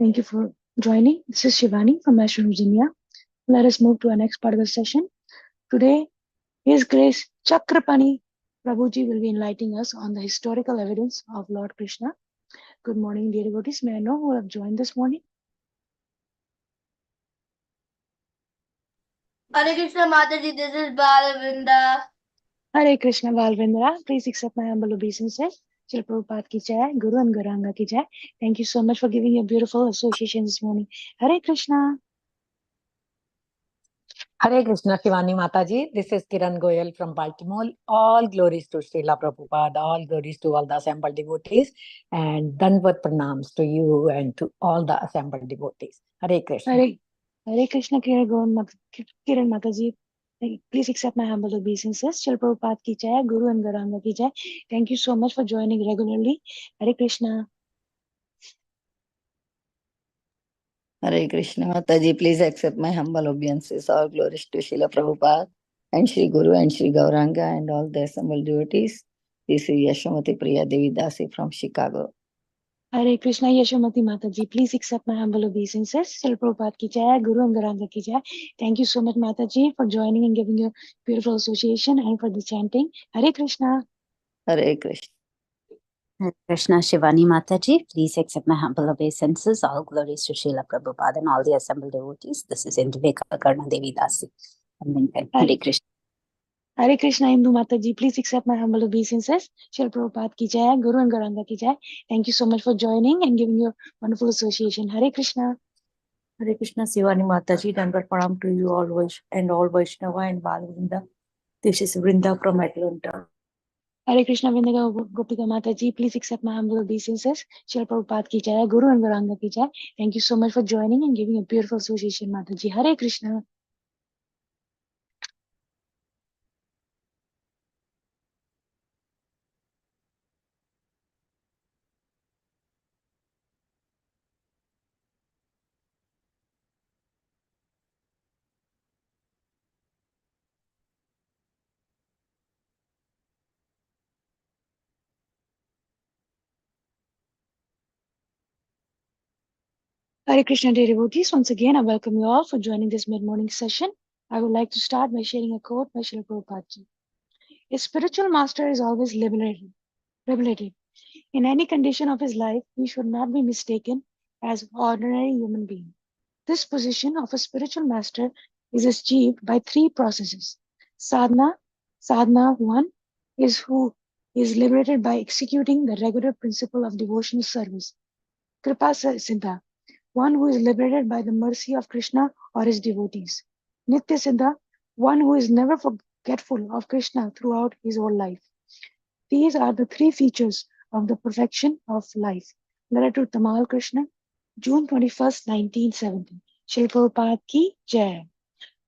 Thank you for joining. This is Shivani from Western Virginia. Let us move to our next part of the session. Today, His Grace Chakrapani Prabhuji will be enlightening us on the historical evidence of Lord Krishna. Good morning, dear devotees. May I know who have joined this morning? Hare Krishna Mataji, this is Balavinda. Hare Krishna Balvindra. Please accept my humble obeisances. Shri Prabhupada ki jai, Guru and Garanga ki jai. Thank you so much for giving a beautiful association this morning. Hare Krishna. Hare Krishna, Shivani Mataji. This is Kiran Goyal from Baltimore. All glories to Srila Prabhupada, all glories to all the assembled devotees, and Danvat pranams to you and to all the assembled devotees. Hare Krishna. Hare Krishna, Kiran Mataji. Please accept my humble obeisances. Shri Prabhupada ki jai, Guru and Garanga ki jai. Thank you so much for joining regularly. Hare Krishna. Hare Krishna Mataji, please accept my humble obeisances. All glories to Srila Prabhupada and Sri Guru and Sri Gauranga and all the assembled devotees. This is Yashamati Priya Devi Dasi from Chicago. Hare Krishna, Yashamati Mataji. Please accept my humble obeisances. Shri Prabhupada ki jai, Guru and Garanga ki jai. Thank you so much, Mataji, for joining and giving a beautiful association and for the chanting. Hare Krishna. Hare Krishna. Hare Krishna Shivani Mataji, please accept my humble obeisances. All glories to Srila Prabhupada and all the assembled devotees. This is Indiveka Karna Devi Dasi. Hare Krishna. Hare Krishna, Hindu Mataji. Please accept my humble obeisances. Shri Prabhupada ki jai, Guru and Garanga ki jai. Thank you so much for joining and giving your wonderful association. Hare Krishna. Hare Krishna Shivani Mataji, Dandavat pranam to you all and all Vaishnava and Balavinda. This is Vrinda from Atlanta. Hare Krishna, Vrinda Gopika Mataji. Please accept my humble obeisances. Shri Prabhupada ki jai, Guru and Garanga ki jai. Thank you so much for joining and giving a beautiful association, Mataji. Hare Krishna. Hare Krishna, dear devotees. Once again, I welcome you all for joining this mid-morning session. I would like to start by sharing a quote by Srila Prabhupada ji. A spiritual master is always liberated. In any condition of his life, he should not be mistaken as an ordinary human being. This position of a spiritual master is achieved by three processes. Sadhana. Sadhana 1 is who is liberated by executing the regular principle of devotional service. Kripa Siddha, one who is liberated by the mercy of Krishna or his devotees. Nitya Siddha, one who is never forgetful of Krishna throughout his whole life. These are the three features of the perfection of life. Letter to Tamal Krishna, June 21st, 1970. Shri Prabhupada ki jai.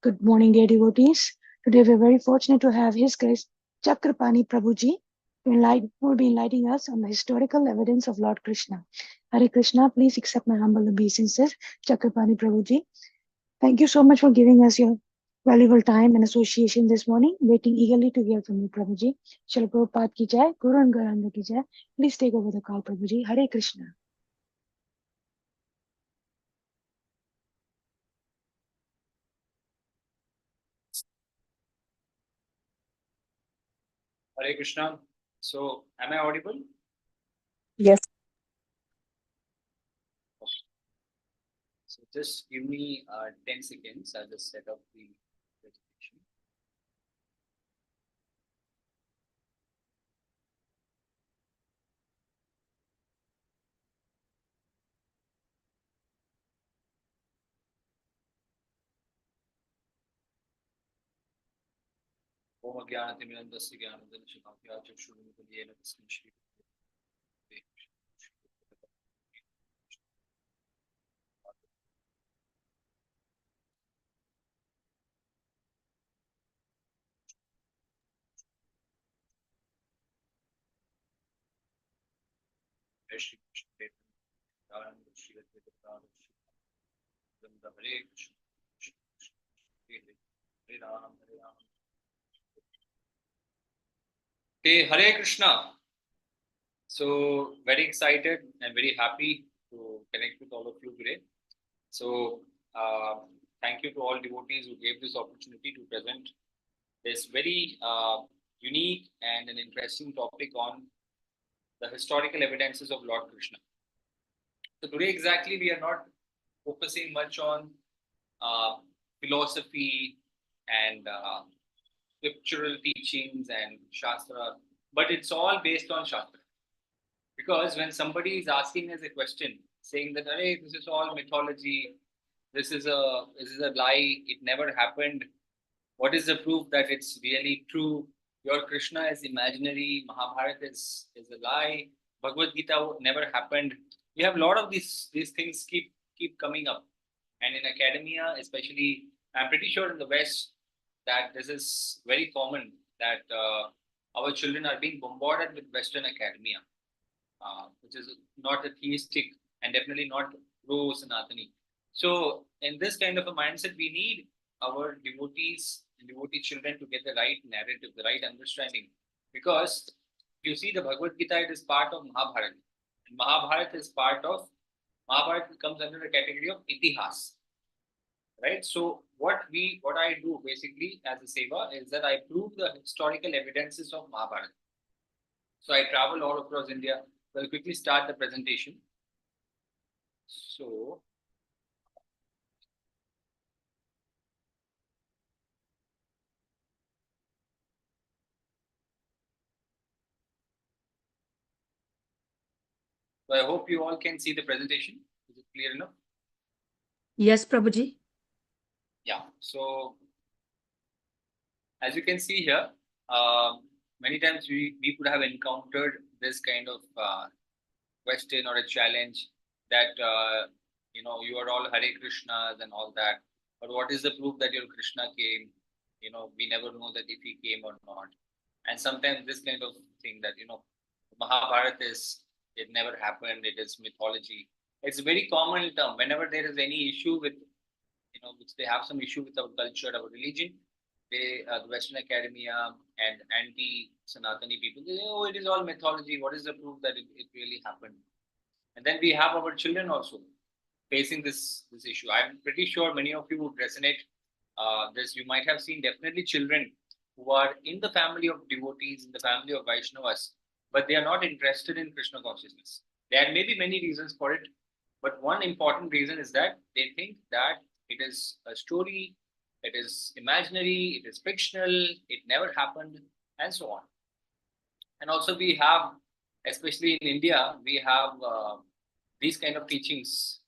Good morning, dear devotees. Today we are very fortunate to have His Grace Chakrapani Prabhuji who will be enlightening us on the historical evidence of Lord Krishna. Hare Krishna, please accept my humble obeisances, Chakrapani Prabhuji. Thank you so much for giving us your valuable time and association this morning. Waiting eagerly to hear from you, Prabhuji. Shri Prabhupada ki jai, Guru and Garanga ki jai. Please take over the call, Prabhuji. Hare Krishna. Hare Krishna. So, am I audible? Yes. Okay. So, just give me 10 seconds. I'll just set up the presentation. Om Ajnanatimidandasya Jnananjana Chakshurunmilitanam Tasmai Shri Shri Hare Krishna. Hey, Hare Krishna. So, very excited and very happy to connect with all of you today. So thank you to all devotees who gave this opportunity to present this very unique and an interesting topic on the historical evidences of Lord Krishna. So today exactly we are not focusing much on philosophy and scriptural teachings and Shastra, but it's all based on Shastra. Because when somebody is asking us a question, saying that, hey, this is all mythology, this is a lie, it never happened. What is the proof that it's really true? Your Krishna is imaginary, Mahabharata is a lie, Bhagavad Gita never happened. We have a lot of these things keep coming up. And in academia, especially, I'm pretty sure in the West that this is very common that our children are being bombarded with Western academia, which is not a theistic and definitely not pro-Sanatani. So in this kind of a mindset, we need our devotees and devotee children to get the right narrative, the right understanding. Because if you see the Bhagavad Gita, it is part of Mahabharata. And Mahabharata is part of, Mahabharata comes under the category of Itihas. Right? So what I do basically as a seva is that I prove the historical evidences of Mahabharata. So I travel all across India. We'll quickly start the presentation. So I hope you all can see the presentation. Is it clear enough? Yes, Prabhuji. Yeah. So as you can see here, many times we could have encountered this kind of question or a challenge that you are all Hare Krishnas and all that. But what is the proof that your Krishna came? We never know that if he came or not. And sometimes this kind of thing that Mahabharata it never happened. It is mythology. It's a very common term. Whenever there is any issue with which they have some issue with our culture, our religion, the Western academia and anti-Sanatani people, they say, oh, it is all mythology. What is the proof that it really happened? And then we have our children also facing this issue. I'm pretty sure many of you would resonate this. You might have seen definitely children who are in the family of devotees, in the family of Vaishnavas, but they are not interested in Krishna consciousness. There may be many reasons for it, but one important reason is that they think that it is a story, it is imaginary, it is fictional, it never happened, and so on. And also we have, especially in India, we have these kind of teachings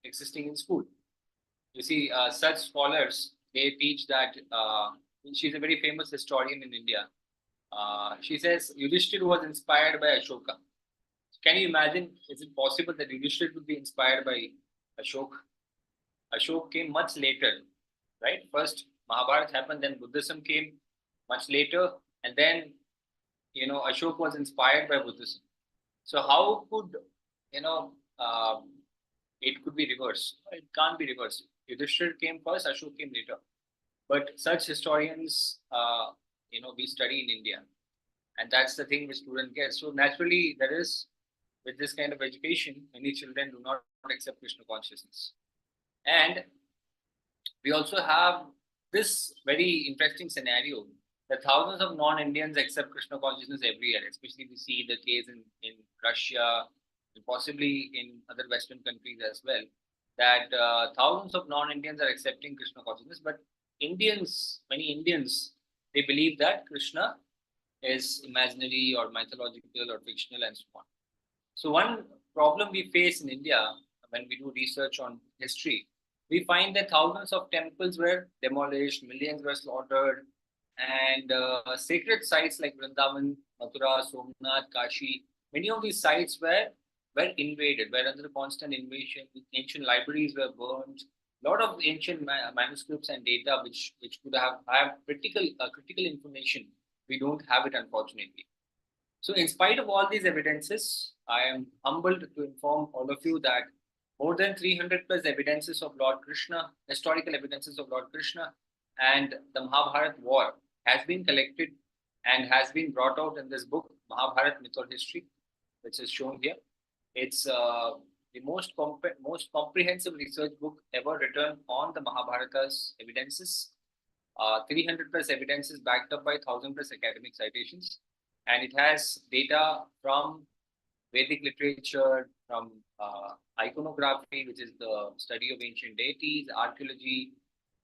existing in school. You see, such scholars, they teach that, she's a very famous historian in India. She says Yudhishthir was inspired by Ashoka. Can you imagine, is it possible that Yudhishthir would be inspired by Ashoka? Ashoka came much later, right? First Mahabharata happened, then Buddhism came much later, and then Ashoka was inspired by Buddhism. So how could it could be reversed? It can't be reversed. Yudhishthir came first, Ashoka came later. But such historians, we study in India, and that's the thing the student gets. So naturally, there is, with this kind of education, many children do not accept Krishna consciousness. And we also have this very interesting scenario that thousands of non-Indians accept Krishna consciousness every year. Especially we see the case in Russia, and possibly in other Western countries as well, that thousands of non-Indians are accepting Krishna consciousness. But many Indians, they believe that Krishna is imaginary or mythological or fictional and so on. So one problem we face in India when we do research on history, we find that thousands of temples were demolished, millions were slaughtered, and sacred sites like Vrindavan, Mathura, Somnath, Kashi, many of these sites were invaded, were under constant invasion. Ancient libraries were burned. A lot of ancient manuscripts and data which could have critical information, we don't have it, unfortunately. So in spite of all these evidences, I am humbled to inform all of you that more than 300 plus evidences of Lord Krishna, historical evidences of Lord Krishna and the Mahabharata war has been collected and has been brought out in this book, Mahabharata Myth or History, which is shown here. It's the most comprehensive research book ever written on the Mahabharata's evidences. 300 plus evidences backed up by 1000 plus academic citations. And it has data from Vedic literature, from iconography, which is the study of ancient deities, archaeology,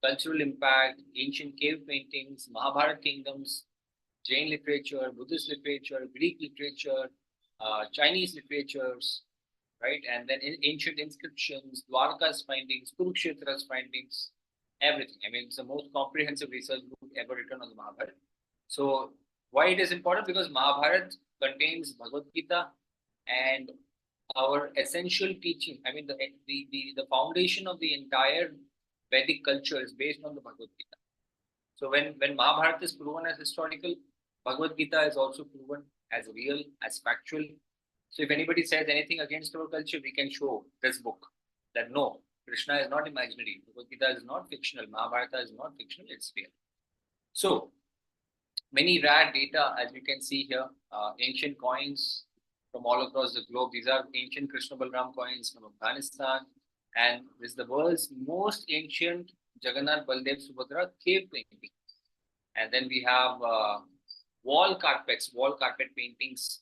cultural impact, ancient cave paintings, Mahabharata kingdoms, Jain literature, Buddhist literature, Greek literature, Chinese literatures, right? And then ancient inscriptions, Dwarka's findings, Kurukshetra's findings, everything. I mean, it's the most comprehensive research book ever written on the Mahabharata. So why it is important? Because Mahabharata contains Bhagavad Gita and our essential teaching. I mean, the foundation of the entire Vedic culture is based on the Bhagavad Gita. So when Mahabharata is proven as historical, Bhagavad Gita is also proven as real, as factual. So if anybody says anything against our culture, we can show this book that no, Krishna is not imaginary. Bhagavad Gita is not fictional. Mahabharata is not fictional, it's real. So many rare data, as you can see here, ancient coins from all across the globe. These are ancient Krishna Balram coins from Afghanistan. And this is the world's most ancient Jagannath Baldev Subhadra cave painting. And then we have wall carpet paintings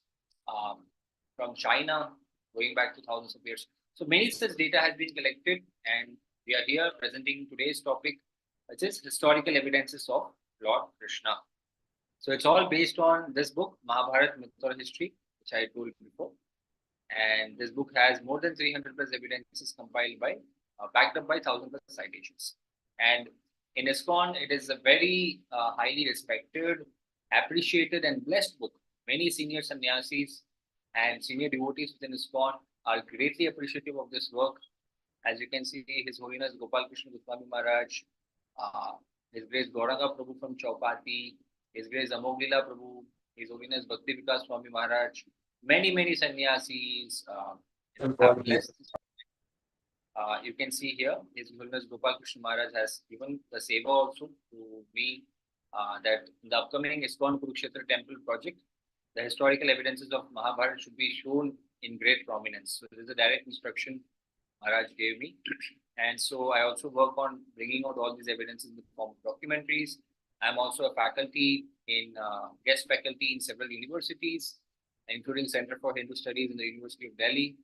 from China going back to thousands of years. So many such data has been collected, and we are here presenting today's topic, which is historical evidences of Lord Krishna. So it's all based on this book, Mahabharata Mythology History, which I told before. And this book has more than 300 plus evidences compiled by, backed up by 1000 plus citations. And in ISKCON, it is a very highly respected, appreciated, and blessed book. Many senior sannyasis and senior devotees within ISKCON are greatly appreciative of this work. As you can see, His Holiness Gopal Krishna Goswami Maharaj, His Grace Gauranga Prabhu from Chaupati, His Grace Amoglila Prabhu, His Holiness Bhakti Vikas Swami Maharaj, many sannyasis have blessed. You can see here, His Holiness Gopal Krishna Maharaj has given the seva also to me that in the upcoming ISKCON Kurukshetra temple project, the historical evidences of Mahabharata should be shown in great prominence. So this is a direct instruction Maharaj gave me. And so I also work on bringing out all these evidences in the form of documentaries. I'm also a faculty in guest faculty in several universities, including Center for Hindu Studies in the University of Delhi.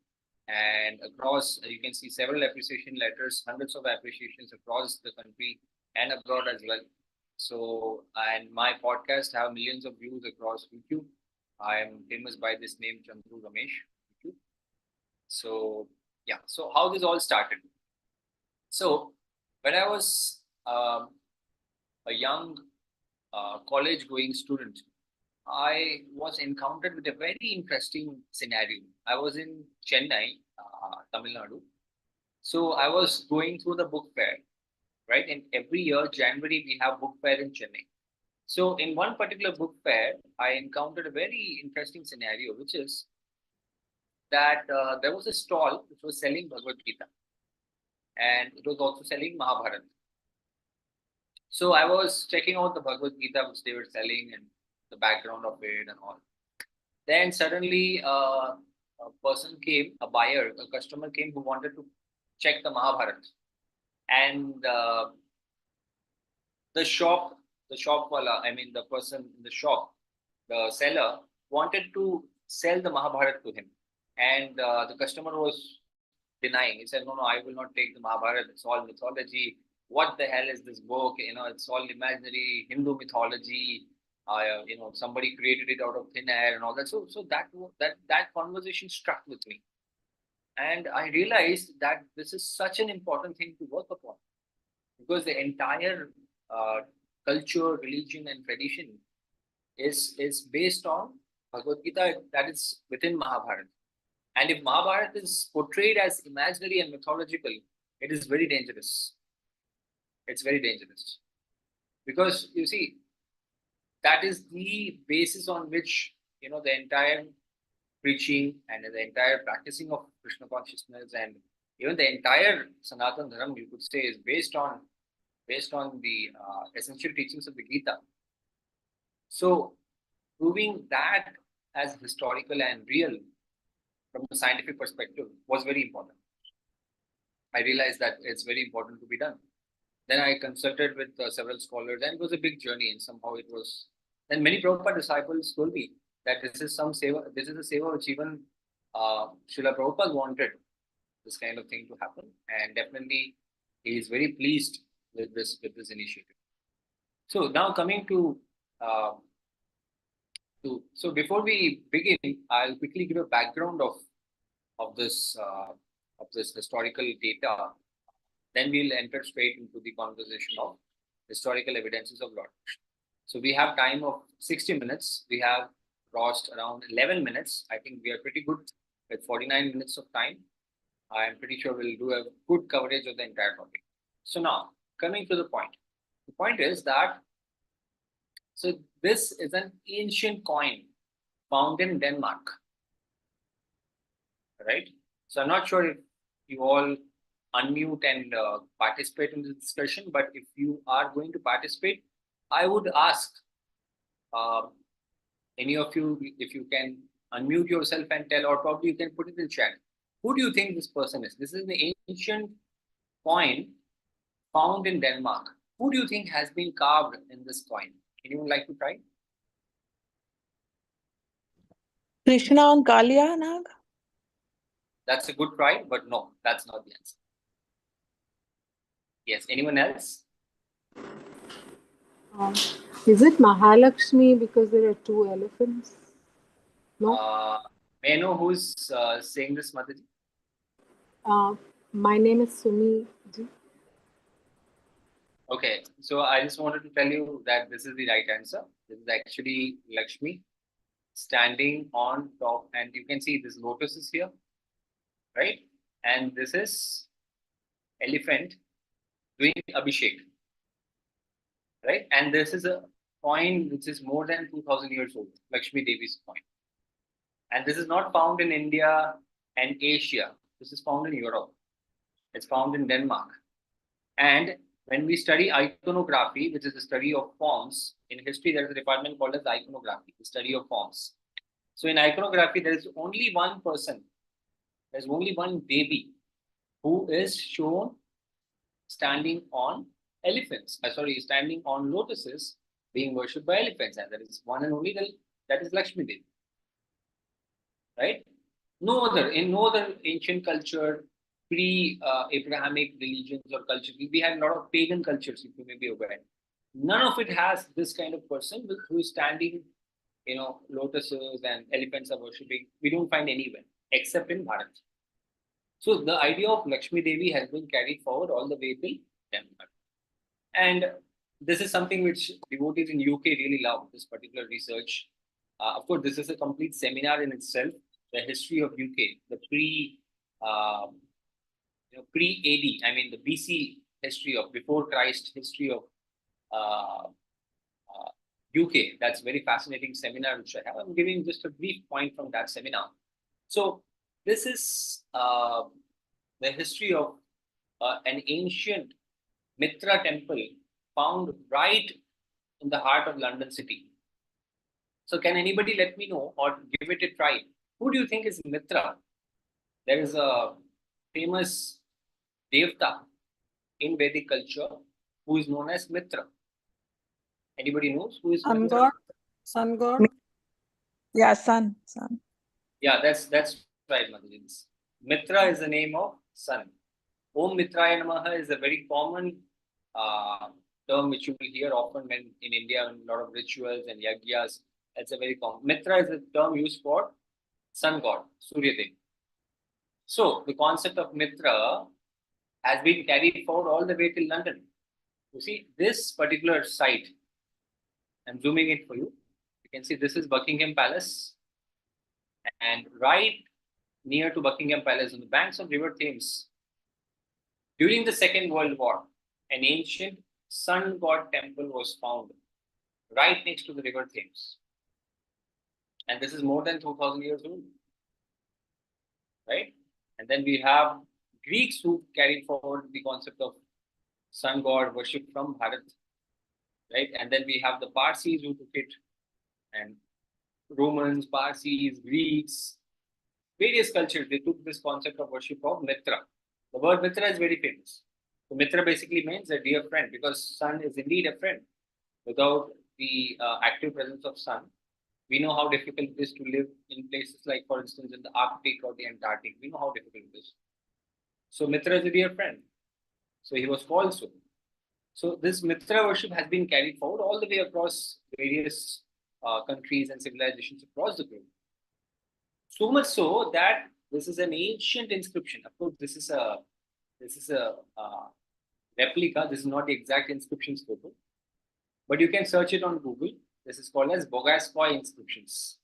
And across, you can see several appreciation letters, hundreds of appreciations across the country and abroad as well. So, and my podcast have millions of views across YouTube. I am famous by this name, Chandru Ramesh. YouTube. So, yeah, so how this all started. So, when I was a young college-going student, I was encountered with a very interesting scenario. I was in Chennai, Tamil Nadu. So I was going through the book fair, right? And every year, January, we have book fair in Chennai. So in one particular book fair, I encountered a very interesting scenario, which is that there was a stall which was selling Bhagavad Gita. And it was also selling Mahabharata. So I was checking out the Bhagavad Gita which they were selling and the background of it and all. Then suddenly a person came, a buyer, a customer came who wanted to check the Mahabharata. And the person in the shop, the seller, wanted to sell the Mahabharata to him. And the customer was denying. He said, no, I will not take the Mahabharata. It's all mythology. What the hell is this book? It's all imaginary Hindu mythology. Somebody created it out of thin air and all that. So that conversation struck with me. And I realized that this is such an important thing to work upon, because the entire culture, religion, and tradition is based on Bhagavad Gita that is within Mahabharata. And if Mahabharata is portrayed as imaginary and mythological, it is very dangerous. It's very dangerous. Because you see, that is the basis on which, the entire preaching and the entire practicing of Krishna consciousness and even the entire Sanatana Dharma, you could say, is based on the essential teachings of the Gita. So proving that as historical and real from a scientific perspective was very important. I realized that it's very important to be done. Then I consulted with several scholars, and it was a big journey. And somehow it was. Then many Prabhupada disciples told me that this is a seva which even Srila Prabhupada wanted this kind of thing to happen, and definitely he is very pleased with this initiative. So now coming to so before we begin, I'll quickly give a background of this historical data. Then we'll enter straight into the conversation of historical evidences of Lord Krishna. So we have time of 60 minutes. We have crossed around 11 minutes. I think we are pretty good with 49 minutes of time. I am pretty sure we'll do a good coverage of the entire topic. So now, coming to the point. The point is that, so this is an ancient coin found in Denmark, right? So I'm not sure if you all unmute and participate in this discussion, but if you are going to participate, I would ask any of you if you can unmute yourself and tell, or probably you can put it in chat. Who do you think this person is? This is an ancient coin found in Denmark. Who do you think has been carved in this coin? Anyone like to try? Krishna and Kalia Nag? That's a good try, but no, that's not the answer. Yes, anyone else? Is it Mahalakshmi because there are two elephants? No. May I know who's saying this, Mataji? My name is Sumi ji. Okay, so I just wanted to tell you that this is the right answer. This is actually Lakshmi standing on top, and you can see this lotus is here, right? And this is elephant doing Abhishek, right? And this is a coin which is more than 2000 years old, Lakshmi Devi's coin. And this is not found in India and Asia. This is found in Europe. It's found in Denmark. And when we study iconography, which is the study of forms, in history there is a department called as iconography, the study of forms. So in iconography, there is only one person, there's only one Devi who is shown standing on elephants, standing on lotuses being worshipped by elephants, and that is one and only, that is Lakshmi Devi. Right? In no other ancient culture, pre-Abrahamic religions or cultures, we had a lot of pagan cultures, if you may be aware. None of it has this kind of person who is standing, lotuses and elephants are worshipping. We don't find anywhere except in Bharat. So the idea of Lakshmi Devi has been carried forward all the way till Denmark. And this is something which devotees in UK really love, this particular research. Of course, this is a complete seminar in itself, the history of UK, the pre-AD, I mean the BC history of before Christ history of UK. That's a very fascinating seminar which I have. I'm giving just a brief point from that seminar. So this is the history of an ancient Mitra temple found right in the heart of London city. So can anybody let me know or give it a try? Who do you think is Mitra? There is a famous Devta in Vedic culture who is known as Mitra. Anybody knows who is Sun Mitra? God? Sun God? Yeah, sun. Yeah, that's right, Madhuri. Mitra is the name of sun. Om Mitraya Namaha is a very common term which you will hear often when in India in a lot of rituals and yagyas. It's a very common. Mitra is a term used for sun god, Surya Dev. So the concept of Mitra has been carried forward all the way till London. You see this particular site. I'm zooming it for you. You can see this is Buckingham Palace, and right near to Buckingham Palace on the banks of River Thames, during the Second World War, an ancient sun god temple was found right next to the River Thames. And this is more than 2000 years old. Right? And then we have Greeks who carried forward the concept of sun god worship from Bharat. Right? And then we have the Parsis who took it, and Romans, Parsis, Greeks. various cultures, they took this concept of worship of Mitra. The word Mitra is very famous. So Mitra basically means a dear friend, because sun is indeed a friend. Without the active presence of sun, we know how difficult it is to live in places like, for instance, in the Arctic or the Antarctic. We know how difficult it is. So Mitra is a dear friend. So he was called so. So this Mitra worship has been carried forward all the way across various countries and civilizations across the globe. So much so that this is an ancient inscription. Of course, this is a replica. This is not the exact inscription photo, but you can search it on Google. This is called as Bogaskoy inscriptions.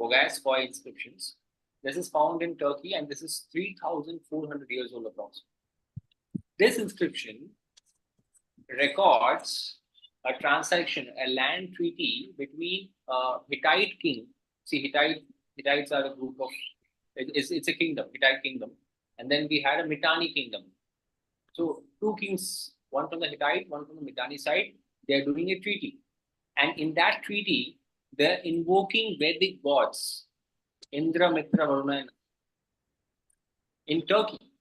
Bogaskoy inscriptions. This is found in Turkey, and this is 3,400 years old approximately. This inscription records a transaction, a land treaty between Hittite king. See, Hittites are a group of, it's a kingdom, Hittite kingdom. And then we had a Mitanni kingdom. So two kings, one from the Hittite, one from the Mitanni side, they are doing a treaty. And in that treaty, they're invoking Vedic gods, Indra, Mitra, Varuna, in Turkey.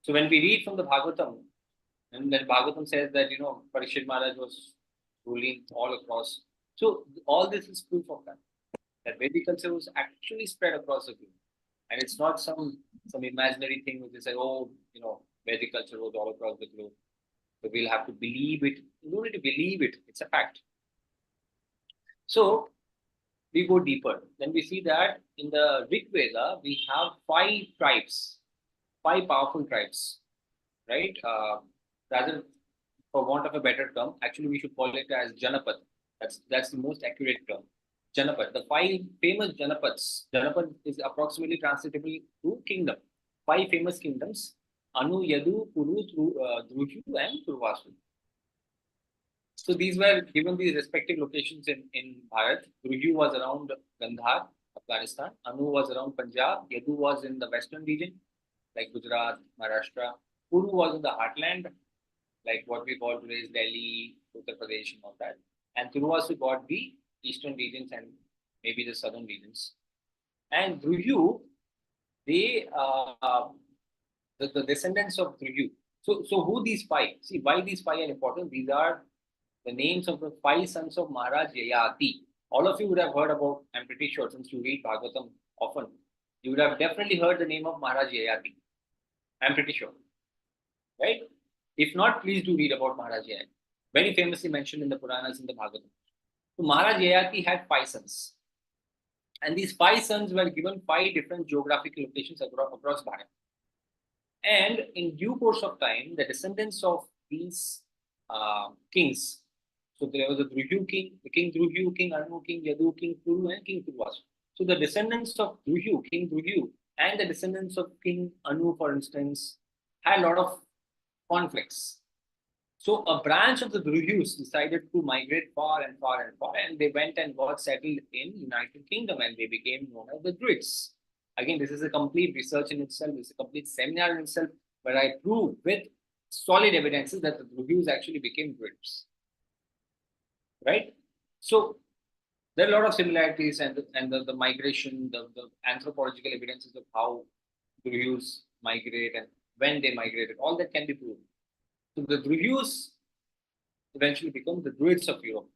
So when we read from the Bhagavatam, and then Bhagavatam says that, Parikshit Maharaj was ruling all across. So all this is proof of that. That Vedic culture was actually spread across the globe. And it's not some imaginary thing which is like, Vedic culture was all across the globe. So we'll have to believe it. You don't need to believe it. It's a fact. So we go deeper. Then we see that in the Rig Veda, we have 5 tribes, 5 powerful tribes, right? Rather, for want of a better term, actually we should call it as Janapad. That's the most accurate term. Janapad. The 5 famous Janapads. Janapad is approximately translatable to kingdom. 5 famous kingdoms: Anu, Yadu, Kuru, Druju, and Turvasu. So these were given these respective locations in Bharat. Druju was around Gandhar, Afghanistan. Anu was around Punjab. Yadu was in the western region, like Gujarat, Maharashtra. Kuru was in the heartland, like what we call today is Delhi, Uttar Pradesh, and all that. And Turvasu got the eastern regions and maybe the southern regions. And Druju, they the descendants of Druju. So who these 5? See, why these 5 are important? These are the names of the 5 sons of Maharaj Yayati. All of you would have heard about, I'm pretty sure, since you read Bhagavatam often, you would have definitely heard the name of Maharaj Yayati. I'm pretty sure. Right? If not, please do read about Maharaj Yayati. Very famously mentioned in the Puranas, in the Bhagavatam. So Maharaj Yayati had 5 sons. And these 5 sons were given 5 different geographical locations across Bharat. And in due course of time, the descendants of these kings, so there was a Druju king, the king Druju, king Anu, king Yadu, king Kuru, and king Turvasu. So the descendants of Druju, king Druju, and the descendants of king Anu, for instance, had a lot of conflicts. So a branch of the Drujus decided to migrate far and far and far, and they went and got settled in United Kingdom, and they became known as the Druids. Again, this is a complete research in itself. It's a complete seminar in itself, where I prove with solid evidences that the Drujus actually became Druids. Right? So there are a lot of similarities, and the migration, the anthropological evidences of how Drujus migrate and when they migrated, all that can be proven. So the Drujus eventually become the Druids of Europe.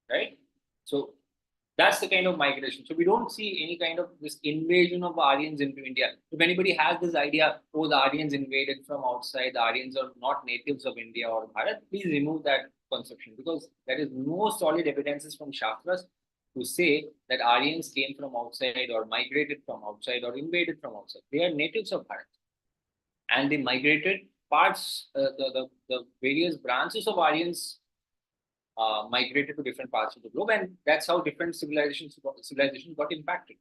Right? So that's the kind of migration. So we don't see any kind of this invasion of Aryans into India. If anybody has this idea, the Aryans invaded from outside, the Aryans are not natives of India or Bharat, please remove that conception, because there is no solid evidences from Shastras to say that Aryans came from outside or migrated from outside or invaded from outside. They are natives of Bharat. And they migrated parts, the various branches of Aryans migrated to different parts of the globe, and that's how different civilizations got impacted.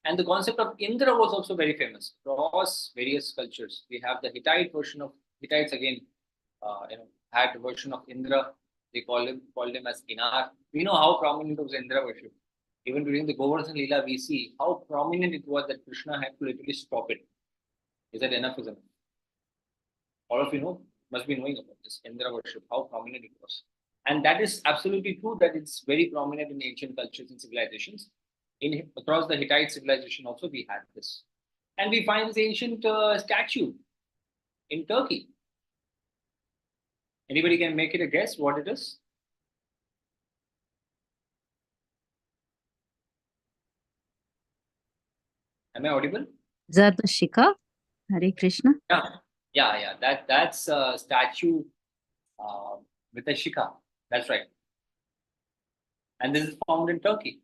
And the concept of Indra was also very famous across various cultures. We have the Hittite version of Hittites again, had a version of Indra. They called him as Inar. We know how prominent was Indra worship. Even during the Govardhan Leela, we see how prominent it was that Krishna had to literally stop it. Is that enough? Is enough? All of you must be knowing about this Indra worship, how prominent it was. And that is absolutely true that it's very prominent in ancient cultures and civilizations. Across the Hittite civilization also we had this. And we find this ancient statue in Turkey. Anybody can make it a guess what it is? Am I audible? Is that the Shika? Hare Krishna? Yeah. That's a statue with a shika. That's right. And this is found in Turkey.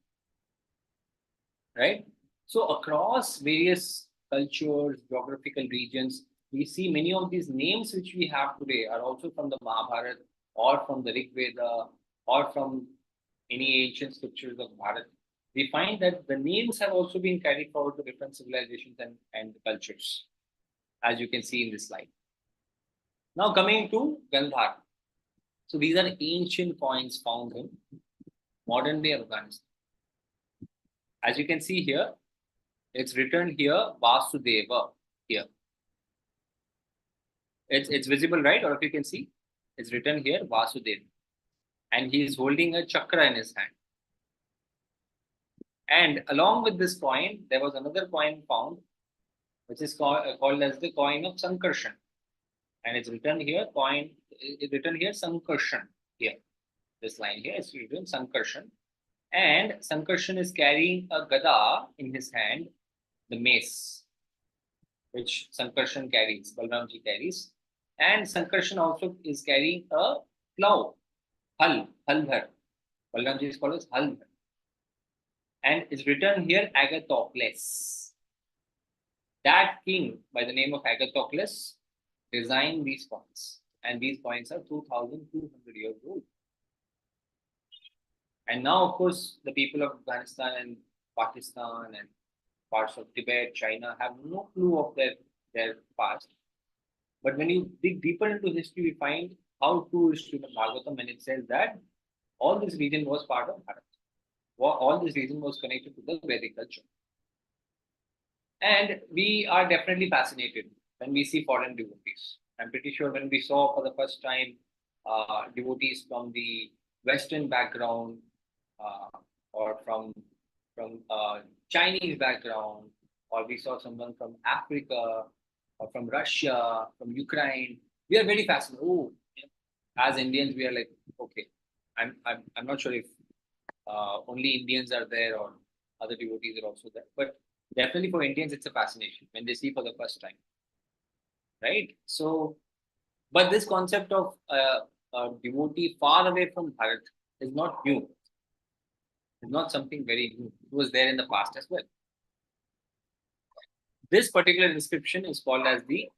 Right? So across various cultures, geographical regions, we see many of these names which we have today are also from the Mahabharata or from the Rig Veda or from any ancient scriptures of Bharat. We find that the names have also been carried forward to different civilizations and cultures, as you can see in this slide. Now coming to Gandhar. So these are ancient coins found in modern day Afghanistan. As you can see here, it's written here Vasudeva here. It's visible, right? Or if you can see, it's written here Vasudeva. And he is holding a chakra in his hand. And along with this coin, there was another coin found, which is called as the coin of Sankarshan. And it's written here, Sankarshan here. This line here is written Sankarshan. And Sankarshan is carrying a gada in his hand, the mace, which Sankarshan carries, Balramji carries. And Sankarshan also is carrying a plow, Halbhar. Balramji is called as Halbhar. And it's written here Agathocles. That king by the name of Agathocles designed these coins. And these coins are 2,200 years old. And now, of course, the people of Afghanistan and Pakistan and parts of Tibet, China have no clue of their past. But when you dig deeper into history, we find how true is Srimad Bhagavatam when it says that all this region was part of Bharat. All this region was connected to the Vedic culture. And we are definitely fascinated when we see foreign devotees. I'm pretty sure when we saw for the first time devotees from the Western background or from Chinese background, or we saw someone from Africa or from Russia, from Ukraine, we are very fascinated. Oh, as Indians, we are like, okay, I'm not sure if only Indians are there or other devotees are also there, but definitely for Indians, it's a fascination when they see for the first time, right? So, but this concept of a devotee far away from Bharat is not new. It's not something very new. It was there in the past as well. This particular inscription is called as the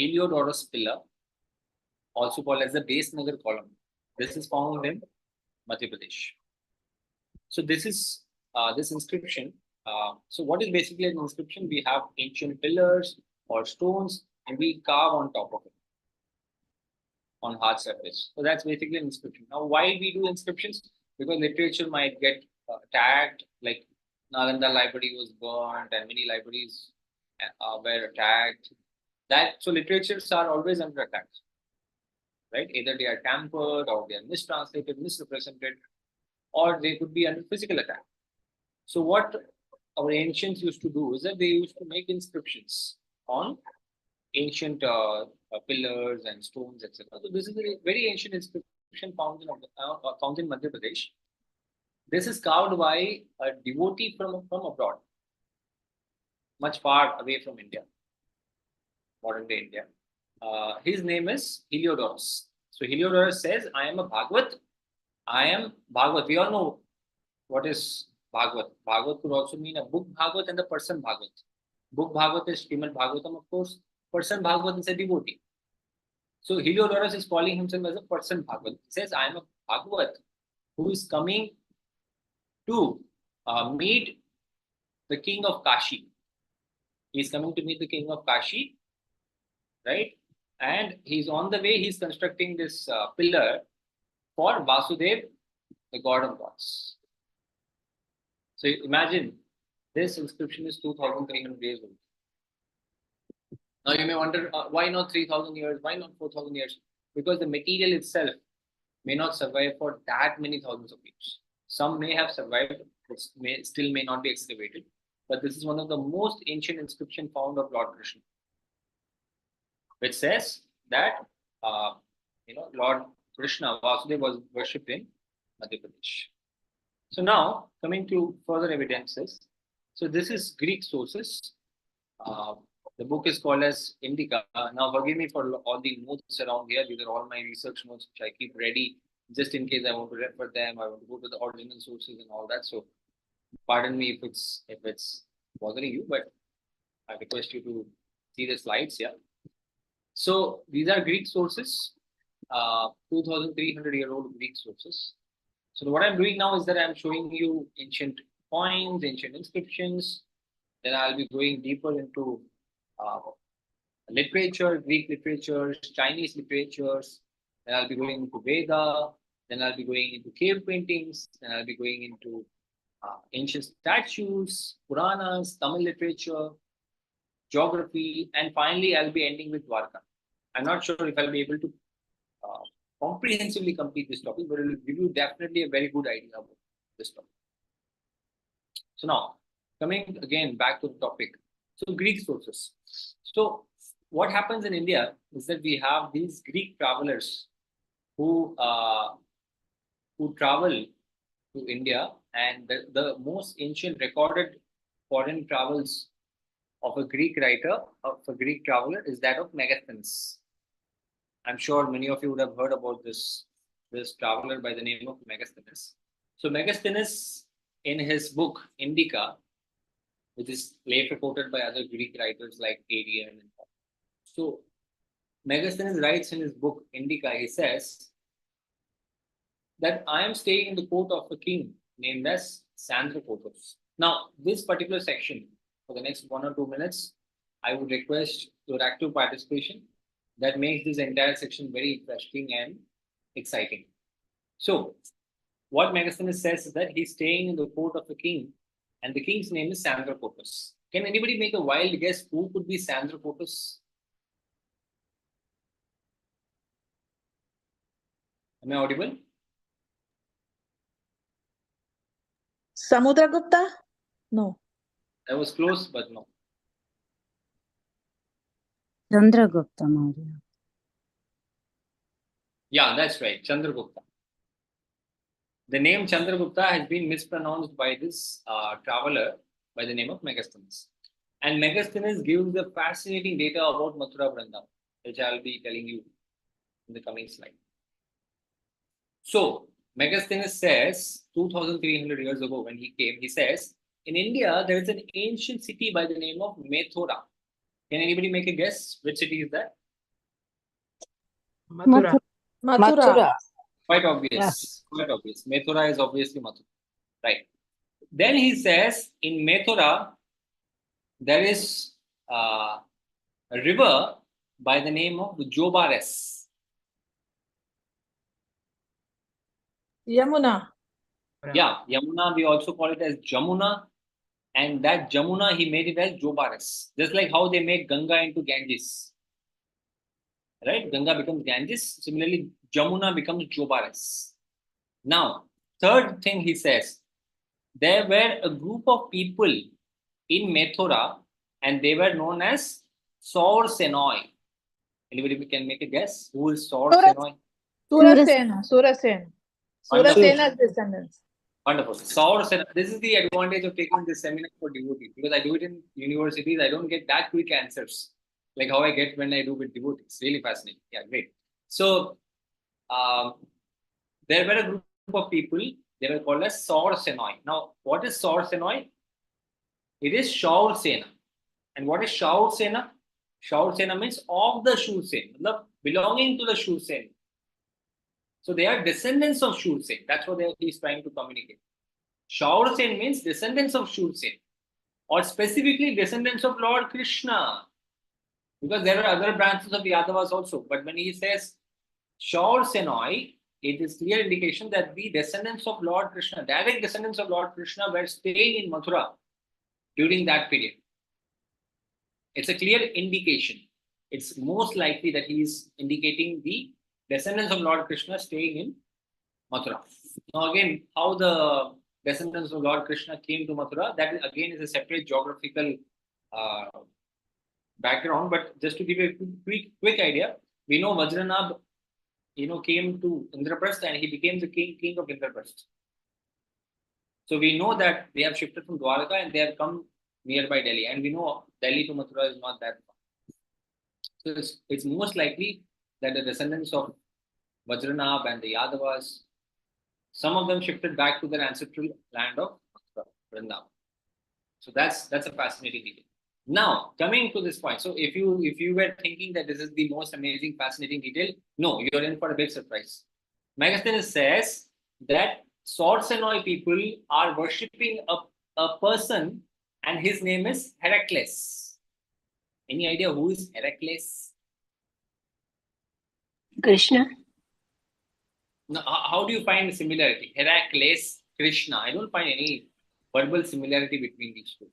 Heliodorus pillar, also called as the Base Nagar column. This is found in Madhya Pradesh. So this is this inscription. So what is basically an inscription? We have ancient pillars or stones and we carve on top of it on hard surface. So that's basically an inscription. Now, why we do inscriptions? Because literature might get attacked, like Nalanda library was burned and many libraries were attacked. So literatures are always under attack, right? Either they are tampered or they are mistranslated, misrepresented, or they could be under physical attack. So what our ancients used to do is that they used to make inscriptions on ancient pillars and stones, etc. So this is a very ancient inscription found in Madhya Pradesh. This is carved by a devotee from abroad, much far away from India, modern day India. His name is Heliodorus. So Heliodorus says, I am a Bhagavat. I am Bhagavat. We all know what is Bhagavat. Bhagavat could also mean a book Bhagavat and a person Bhagavat. Book Bhagavat is Srimad Bhagavatam, of course. Person Bhagavat is a devotee. So Heliodorus is calling himself as a person Bhagavat. He says, I am a Bhagavat who is coming to meet the king of Kashi. He is coming to meet the king of Kashi, right? And he's on the way, he's constructing this pillar for Vasudev, the god of gods. So imagine, this inscription is 2,300 years old. Now you may wonder, why not 3,000 years? Why not 4,000 years? Because the material itself may not survive for that many thousands of years. Some may have survived It still may not be excavated, but this is one of the most ancient inscription found of Lord Krishna, which says that Lord Krishna Vasudeva was worshipped in Madhya Pradesh. So now coming to further evidences. So this is Greek sources. The book is called as Indica. Now forgive me for all the notes around here. These are all my research notes which I keep ready just in case I want to refer them. I want to go to the original sources and all that. So pardon me if it's bothering you, but I request you to see the slides here. So these are Greek sources, 2,300-year-old Greek sources. So what I'm doing now is that I'm showing you ancient coins, ancient inscriptions. Then I'll be going deeper into literature, Greek literatures, Chinese literatures. Then I'll be going into Veda. Then I'll be going into cave paintings. Then I'll be going into ancient statues, Puranas, Tamil literature, geography, and finally I'll be ending with Dwarka. I'm not sure if I'll be able to comprehensively complete this topic, but it will give you definitely a very good idea about this topic. So now, coming again back to the topic. So Greek sources. So what happens in India is that we have these Greek travelers who travel to India, and the most ancient recorded foreign travels of a Greek writer, of a Greek traveler, is that of Megasthenes. I'm sure many of you would have heard about this traveler by the name of Megasthenes. So Megasthenes, in his book Indica, which is later quoted by other Greek writers like Arian. So Megasthenes writes in his book Indica, he says that I am staying in the court of a king named as Sandropotos. Now, this particular section, for the next 1 or 2 minutes, I would request your active participation. That makes this entire section very interesting and exciting. So, what Megasthenes says is that he's staying in the court of a king, and the king's name is Sandropotos. Can anybody make a wild guess who could be Sandropotos? Am I audible? Samudragupta? No. I was close, but no. Chandragupta Maurya. Yeah, that's right, Chandragupta. The name Chandragupta has been mispronounced by this traveler by the name of Megasthenes. And Megasthenes gives the fascinating data about Mathura Vrindavan, which I'll be telling you in the coming slide. So, Megasthenes says, 2,300 years ago when he came, he says, in India, there is an ancient city by the name of Mathura. Can anybody make a guess? Which city is that? Mathura. Mathura. Quite obvious. Yes. Quite obvious. Mathura is obviously Mathura. Right. Then he says, in Mathura, there is a river by the name of Jobares. Yamuna. Yeah, Yamuna, we also call it as Jamuna. And that Jamuna, he made it as Jobares. Just like how they made Ganga into Ganges. Right? Ganga becomes Ganges. Similarly, Jamuna becomes Jobares. Now, third thing he says, there were a group of people in Mathura and they were known as Saur Senoi. Anybody can make a guess? Who is Saur Senoi? Surasena. Wonderful. Surasena's descendants. Wonderful. Saur Senoi. This is the advantage of taking this seminar for devotees, because I do it in universities. I don't get that quick answers like how I get when I do with devotees. Really fascinating. Yeah, great. So, there were a group of people, they were called as Saur Senoi. Now, what is Saur Senoi? It is Shaur Sena. And what is Shaur Sena? Shaur Sena means of the Shur Sen, belonging to the Shur Sen. So they are descendants of Shur Sen. That's what he is trying to communicate. Shaur Sen means descendants of Shur Sen, or specifically descendants of Lord Krishna. Because there are other branches of Yadavas also. But when he says Shaur Senoi, it is clear indication that the descendants of Lord Krishna, direct descendants of Lord Krishna, were staying in Mathura during that period. It's a clear indication. It's most likely that he is indicating the descendants of Lord Krishna staying in Mathura. Now again, how the descendants of Lord Krishna came to Mathura. That again is a separate geographical background. But just to give you a quick idea, we know Vajranab, came to Indraprastha and he became the king of Indraprastha. So we know that they have shifted from Dwarka and they have come nearby Delhi. And we know Delhi to Mathura is not that far. So it's most likely that the descendants of Vajranab and the Yadavas, some of them shifted back to their ancestral land of Vrindavan. So that's a fascinating detail. Now, coming to this point, so if you were thinking that this is the most amazing, fascinating detail, no, you're in for a big surprise. Megasthenes says that Sorsenoi people are worshipping a person and his name is Heracles. Any idea who is Heracles? Krishna. Now, how do you find similarity? Heracles, Krishna. I don't find any verbal similarity between these two.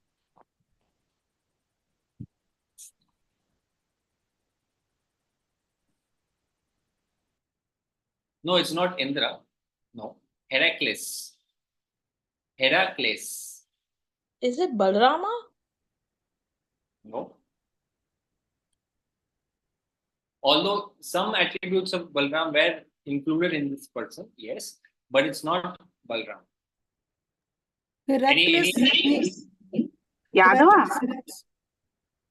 No, it's not Indra. No, Heracles. Heracles. Is it Balrama? No. Although some attributes of Balram were included in this person, yes, but it's not Balram. Heracles. Yadava.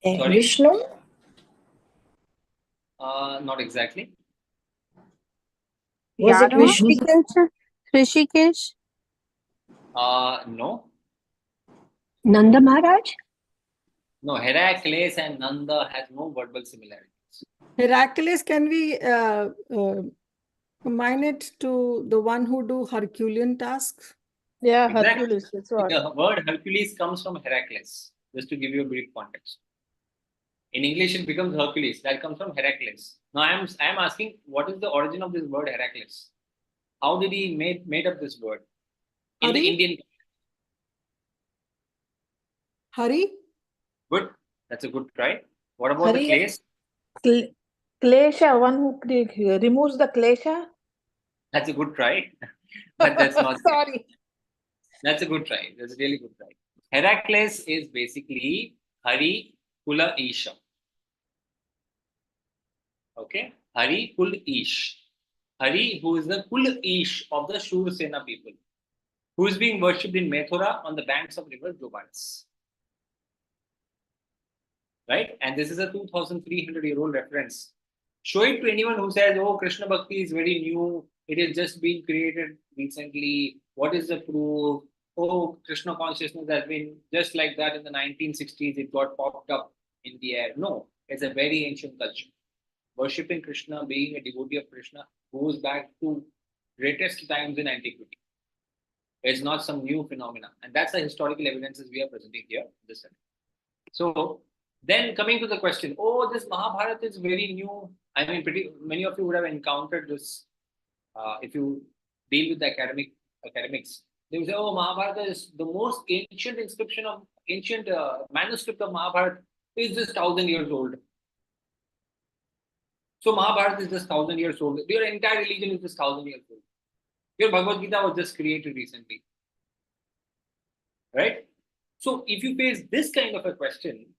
Sorry? Vishnu? Not exactly. Was it Yadava? Vishnu? Rishikesh? No. Nanda Maharaj. No, Heracles and Nanda has no verbal similarities. Heracles, can we combine it to the one who do Herculean tasks? Yeah, Exactly. Hercules. That's what. The word Hercules comes from Heracles, just to give you a brief context. In English, it becomes Hercules. That comes from Heracles. Now, I am asking, what is the origin of this word Heracles? How did he made up this word in the Hari? Indian? Hari? Good. That's a good try. What about the Hari clays? Klesha, one who removes the Klesha? That's a good try, but that's not. Sorry. That's a good try. That's a really good try. Heracles is basically Hari Kula Isha. Okay, Hari Kul Ish. Hari, who is the Kul Ish of the Shur Sena people, who is being worshipped in Mathura on the banks of river Jobaris. Right? And this is a 2,300-year-old reference. Show it to anyone who says, oh, Krishna Bhakti is very new. It has just been created recently. What is the proof? Oh, Krishna consciousness has been just like that in the 1960s. It got popped up in the air. No, it's a very ancient culture. Worshipping Krishna, being a devotee of Krishna, goes back to greatest times in antiquity. It's not some new phenomena. And that's the historical evidences we are presenting here. So, then coming to the question, oh, this Mahabharata is very new. I mean, many of you would have encountered this. If you deal with the academics, they will say, oh, Mahabharata is the most ancient manuscript of Mahabharata is just 1,000 years old. So Mahabharata is just 1,000 years old. Your entire religion is just 1,000 years old. Your Bhagavad Gita was just created recently. Right? So if you face this kind of a question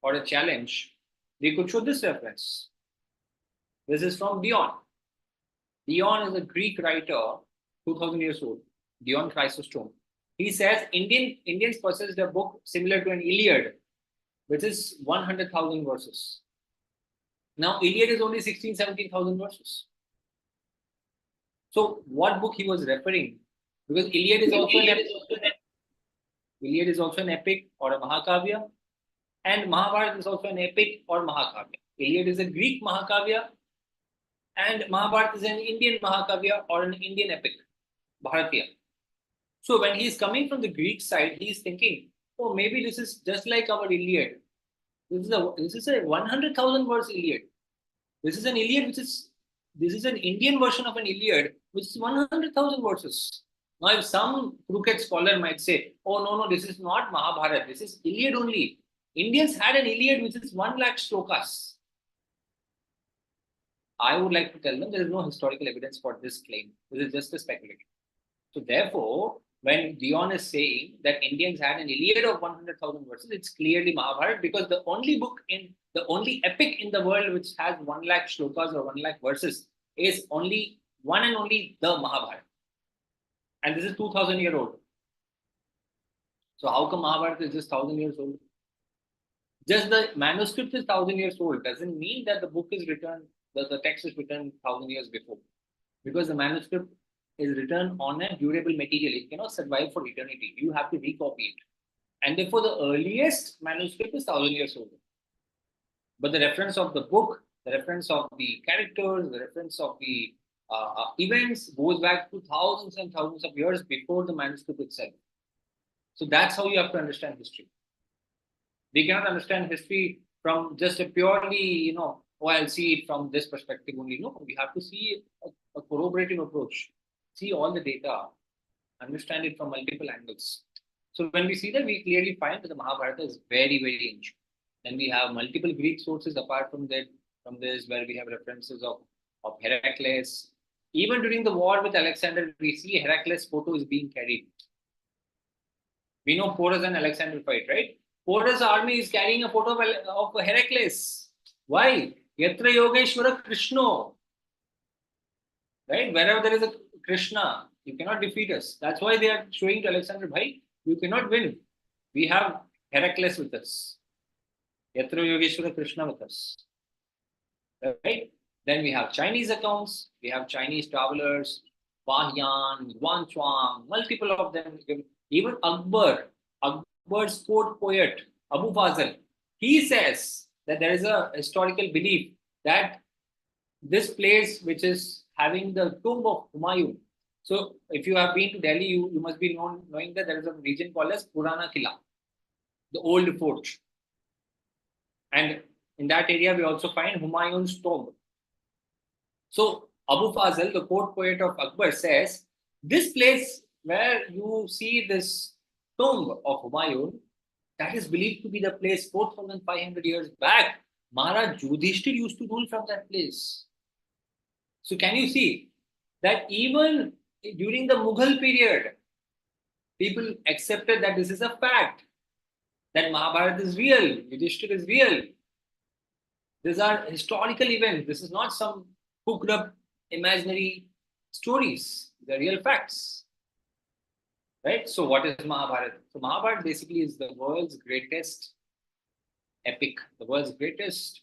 or a challenge, we could show this reference. This is from Dion. Dion is a Greek writer, 2,000 years old. Dion Chrysostom. He says Indians possessed a book similar to an Iliad, which is 100,000 verses. Now, Iliad is only 16,000, 17,000 verses. So, what book he was referring? Because Iliad is also an epic or a Mahakavya, and Mahabharata is also an epic or Mahakavya. Iliad is a Greek Mahakavya, and Mahabharata is an Indian Mahakavya or an Indian epic, Bharatiya. So, when he is coming from the Greek side, he is thinking, oh, maybe this is just like our Iliad. This is a 100,000 verse Iliad. This is an Iliad this is an Indian version of an Iliad, which is 100,000 verses. Now, if some crooked scholar might say, oh, no, this is not Mahabharata, this is Iliad only. Indians had an Iliad which is 1 lakh shlokas. I would like to tell them there is no historical evidence for this claim. This is just a speculation. So, therefore, when Dion is saying that Indians had an Iliad of 100,000 verses, it's clearly Mahabharata, because the only epic in the world which has 1 lakh shlokas or 1 lakh verses is only one and only the Mahabharata. And this is 2000 years old. So how come Mahabharata is just 1000 years old? Just the manuscript is 1000 years old doesn't mean that the book is written, the text is written 1000 years before. Because the manuscript is written on a durable material. It cannot survive for eternity. You have to recopy it. And therefore, the earliest manuscript is 1000 years old. But the reference of the book, the reference of the characters, the reference of the events goes back to thousands and thousands of years before the manuscript itself. So that's how you have to understand history. We cannot understand history from just a purely, oh, I'll see it from this perspective only. No, we have to see a corroborative approach. See all the data, understand it from multiple angles. So when we see that, we clearly find that the Mahabharata is very, very ancient. Then we have multiple Greek sources apart from that, from this, where we have references of Heracles. Even during the war with Alexander, we see Heracles' photo is being carried. We know Porus and Alexander fight, right? Porus' army is carrying a photo of Heracles. Why? Yatra Yogeshwara Krishna. Right? Wherever there is a Krishna, you cannot defeat us. That's why they are showing to Alexander, bhai, you cannot win. We have Heracles with us. Yatra Yogeshwara Krishna with us. Right? Then we have Chinese accounts. We have Chinese travelers, Bahyan, Guanchuang, multiple of them. Even Akbar's court poet, Abu Fazl, he says that there is a historical belief that this place, which is having the tomb of Humayun. So if you have been to Delhi, you must be knowing that there is a region called as Purana Killa, the old fort. And in that area, we also find Humayun's tomb. So Abu Fazl, the court poet of Akbar, says, this place where you see this tomb of Humayun, that is believed to be the place 4,500 years back. Maharaj Yudhishthir used to rule from that place. So can you see that even during the Mughal period, people accepted that this is a fact, that Mahabharata is real, Yudhishthir is real. These are historical events. This is not some cooked up imaginary stories. They're real facts. Right? So what is Mahabharata? So Mahabharata basically is the world's greatest epic, the world's greatest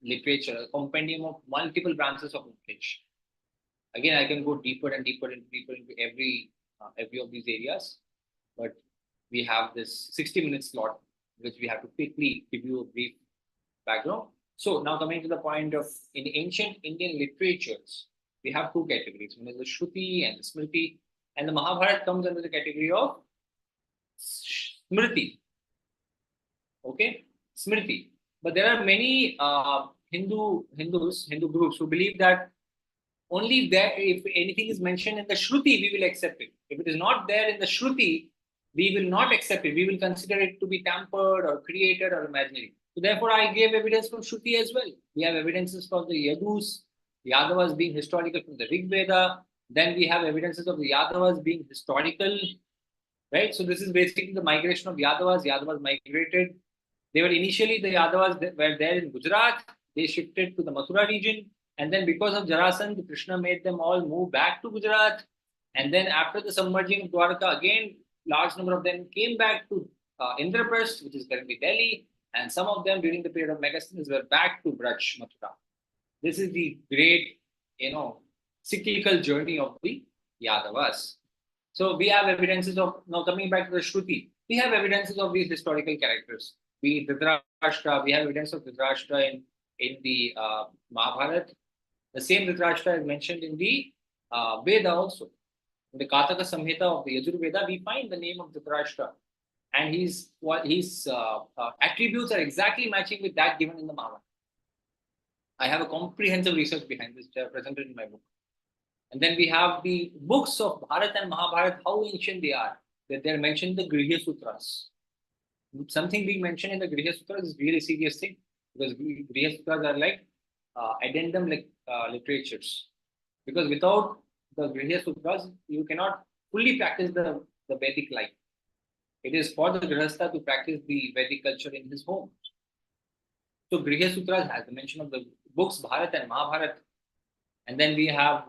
literature, a compendium of multiple branches of knowledge. Again, I can go deeper and deeper and deeper into every of these areas, but we have this 60-minute slot, which we have to quickly give you a brief background. So now coming to the point of, in ancient Indian literatures, we have two categories. One is the Shruti and the Smriti, and the Mahabharata comes under the category of Smriti. Okay, Smriti. But there are many Hindu groups who believe that only there, if anything is mentioned in the Shruti, we will accept it. If it is not there in the Shruti, we will not accept it. We will consider it to be tampered or created or imaginary. So therefore, I gave evidence from Shruti as well. We have evidences from the Yadus, Yadavas being historical from the Rig Veda. Then we have evidences of the Yadavas being historical, right? So this is basically the migration of Yadavas. Yadavas migrated. They were initially, the Yadavas were there in Gujarat. They shifted to the Mathura region. And then because of Jarasandh, Krishna made them all move back to Gujarat. And then after the submerging of Dwarka, again, large number of them came back to Indraprasth, which is currently Delhi. And some of them during the period of Megasthenes were back to Braj, Mathura. This is the great, cyclical journey of the Yadavas. So we have evidences of, now coming back to the Shruti, we have evidences of these historical characters. We Dhritarashtra, we have evidence of Dhritarashtra in the Mahabharata. The same Dhritarashtra is mentioned in the Veda also. In the Kataka Samhita of the Yajurveda, we find the name of Dhritarashtra. And his attributes are exactly matching with that given in the Mahabharata. I have a comprehensive research behind this, presented in my book. And then we have the books of Bharat and Mahabharata, how ancient they are. That they're mentioned in the Griha Sutras. Something being mentioned in the Griha Sutras is really serious thing, because Griha Sutras are like addendum literatures. Because without the Griha Sutras, you cannot fully practice the Vedic life. It is for the Grihastha to practice the Vedic culture in his home. So Griha Sutras has the mention of the books Bharat and Mahabharata. And then we have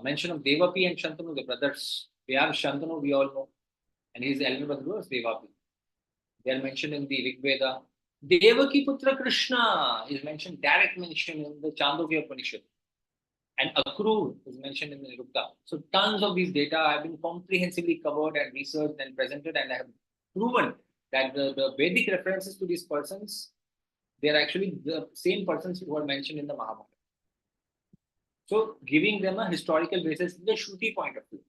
mention of Devaki and Shantanu, the brothers. We have Shantanu, we all know, and his elder brother was Devaki. They are mentioned in the Rig Veda. Devaki Putra Krishna is mentioned, direct mention in the Chandogya Upanishad. And Akrur is mentioned in the Nirukta. So tons of these data have been comprehensively covered and researched and presented, and have proven that the Vedic references to these persons, they are actually the same persons who are mentioned in the Mahabharata. So giving them a historical basis in the Shruti point of view.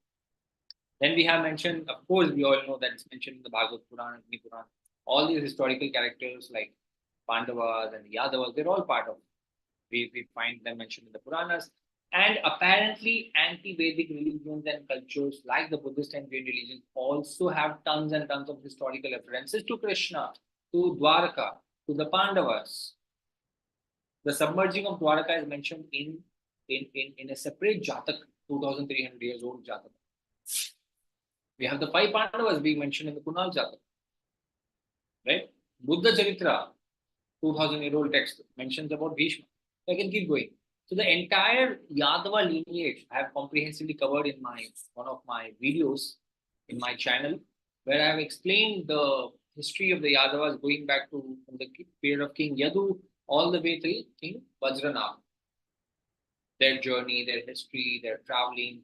Then we have mentioned, of course, we all know that it's mentioned in the Bhagavad Purana and Agni Purana. All these historical characters like Pandavas and Yadavas, they're all part of it. We find them mentioned in the Puranas. And apparently, anti-Vedic religions and cultures like the Buddhist and Jain religions also have tons and tons of historical references to Krishna, to Dwarka, to the Pandavas. The submerging of Dwarka is mentioned in a separate Jatak, 2,300 years old Jatak. We have the 5 Pandavas being mentioned in the Kunal Jatak. Right? Buddha Charitra, 2,000-year-old text, mentions about Bhishma. I can keep going. So the entire Yadava lineage I have comprehensively covered in one of my videos in my channel, where I have explained the history of the Yadavas going back to from the period of King Yadu all the way till King Vajranabh. Their journey, their history, their traveling,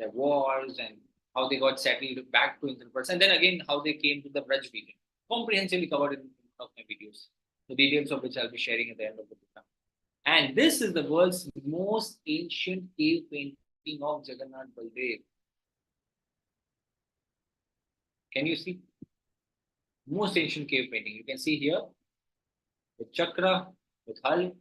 their wars, and how they got settled back to Indraprastha, and then again how they came to the Braj region. Comprehensively covered in one of my videos, the details of which I'll be sharing at the end of the program. And this is the world's most ancient cave painting of Jagannath Baldev. Can you see? Most ancient cave painting. You can see here with chakra, with hull,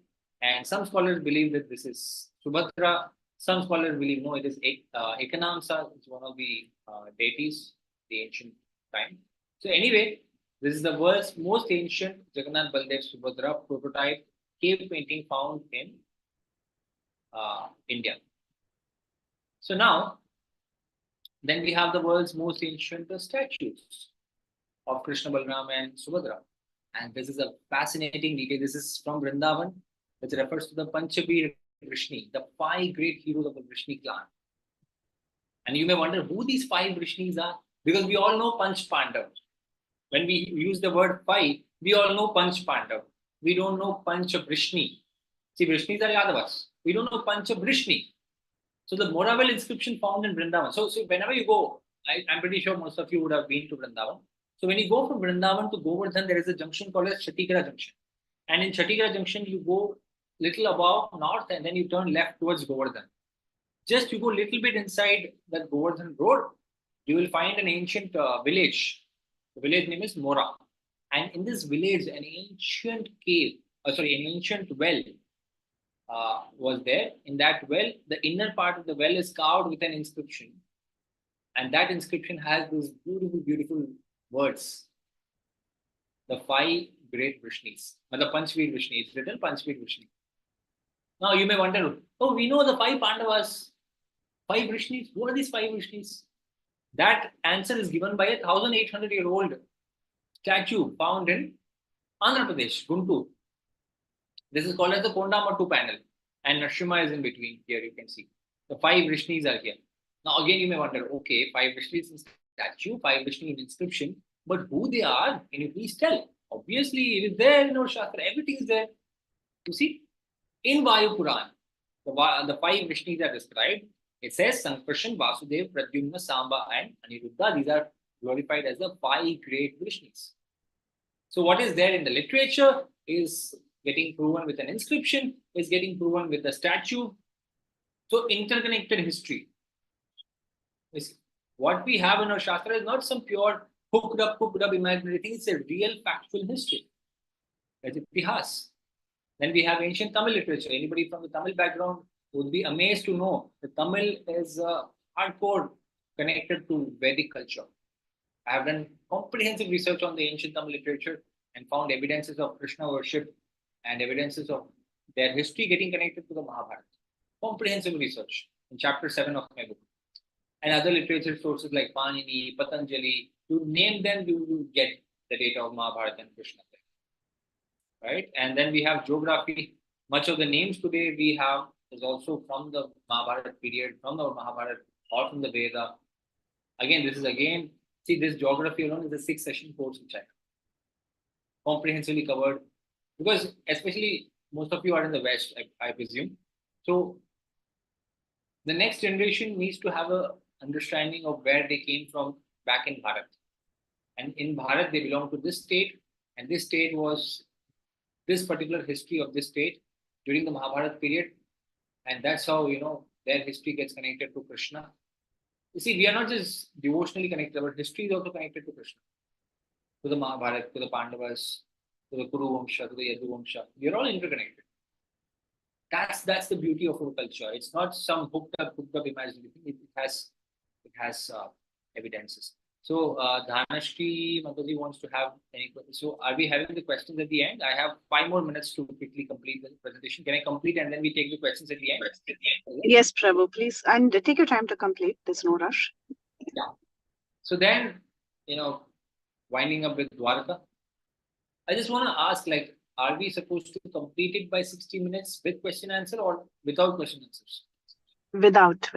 and some scholars believe that this is Subhadra. Some scholars believe no, it is Ekanamsa. It's one of the deities, the ancient time. So anyway, this is the world's most ancient Jagannath Baldev Subhadra prototype cave painting found in India. So now, then we have the world's most ancient statues of Krishna, Balram, and Subhadra. And this is a fascinating detail. This is from Vrindavan, which refers to the Panchabir Vrishni, the 5 great heroes of the Vrishni clan. And you may wonder who these 5 Vrishnis are, because we all know Panch Pandav. When we use the word 5, we all know Panch Pandav. We don't know Pancha Vrishni. See, Vrishnis are Yadavas. We don't know Pancha Vrishni. So the Moravel inscription found in Vrindavan. So whenever you go, I'm pretty sure most of you would have been to Vrindavan. So when you go from Vrindavan to Govardhan, there is a junction called as Chatikara Junction. And in Chatikara Junction, you go little above north and then you turn left towards Govardhan. Just you go a little bit inside that Govardhan road, you will find an ancient village. The village name is Mora. And in this village, an ancient well was there. In that well, the inner part of the well is carved with an inscription. And that inscription has these beautiful, beautiful words. The 5 great Vrishnis. The Panchveer Vrishni. It's written Panchveer Vrishni. Now you may wonder, oh, we know the 5 Pandavas. 5 Vrishnis. Who are these 5 Vrishnis? That answer is given by a 1,800-year-old statue found in Andhra Pradesh, Guntur. This is called as the Kondamattu panel. And Nrsimha is in between. Here you can see. The 5 Vrishnis are here. Now again you may wonder, okay, 5 Vrishnis in statue, 5 Vrishni in inscription, but who they are, can you please tell? Obviously, it is there in our Shastra. Everything is there. You see, in Vayu Puran, the 5 Vrishnis are described. It says Sankarshan, Vasudev, Pradyumna, Samba, and Aniruddha. These are glorified as the 5 great Vrishnis. So what is there in the literature is getting proven with an inscription, is getting proven with a statue. So interconnected history. What we have in our Shastra is not some pure hooked up imaginary thing. It's a real factual history. That's Itihas. Then we have ancient Tamil literature. Anybody from the Tamil background would be amazed to know that Tamil is hardcore connected to Vedic culture. I have done comprehensive research on the ancient Tamil literature and found evidences of Krishna worship and evidences of their history getting connected to the Mahabharata. Comprehensive research in chapter 7 of my book. and other literature sources like Panini, Patanjali. You name them, you will get the data of Mahabharata and Krishna there, right? And then we have geography. Much of the names today we have is also from the Mahabharata period, from the Mahabharata or from the Veda. Again, see, this geography alone is a 6-session course which I comprehensively covered, because especially most of you are in the West, I presume. So the next generation needs to have a understanding of where they came from back in Bharat. And in Bharat, they belong to this state, and this state was this particular history of this state during the Mahabharata period, and that's how their history gets connected to Krishna. You see, we are not just devotionally connected, but history is also connected to Krishna, to the Mahabharata, to the Pandavas, to the Kuru Vamsha, to the Yadu Vamsha. We are all interconnected. That's the beauty of our culture. It's not some hooked up imaginary thing. It has evidences. So Dhanashri Mataji wants to have any questions. So are we having the questions at the end? I have 5 more minutes to quickly complete the presentation. Can I complete and then we take the questions at the end? Yes, Prabhu, please. And take your time to complete. There's no rush. Yeah. So then, winding up with Dwarka, I just want to ask, are we supposed to complete it by 60 minutes with question answer or without question answers? Without.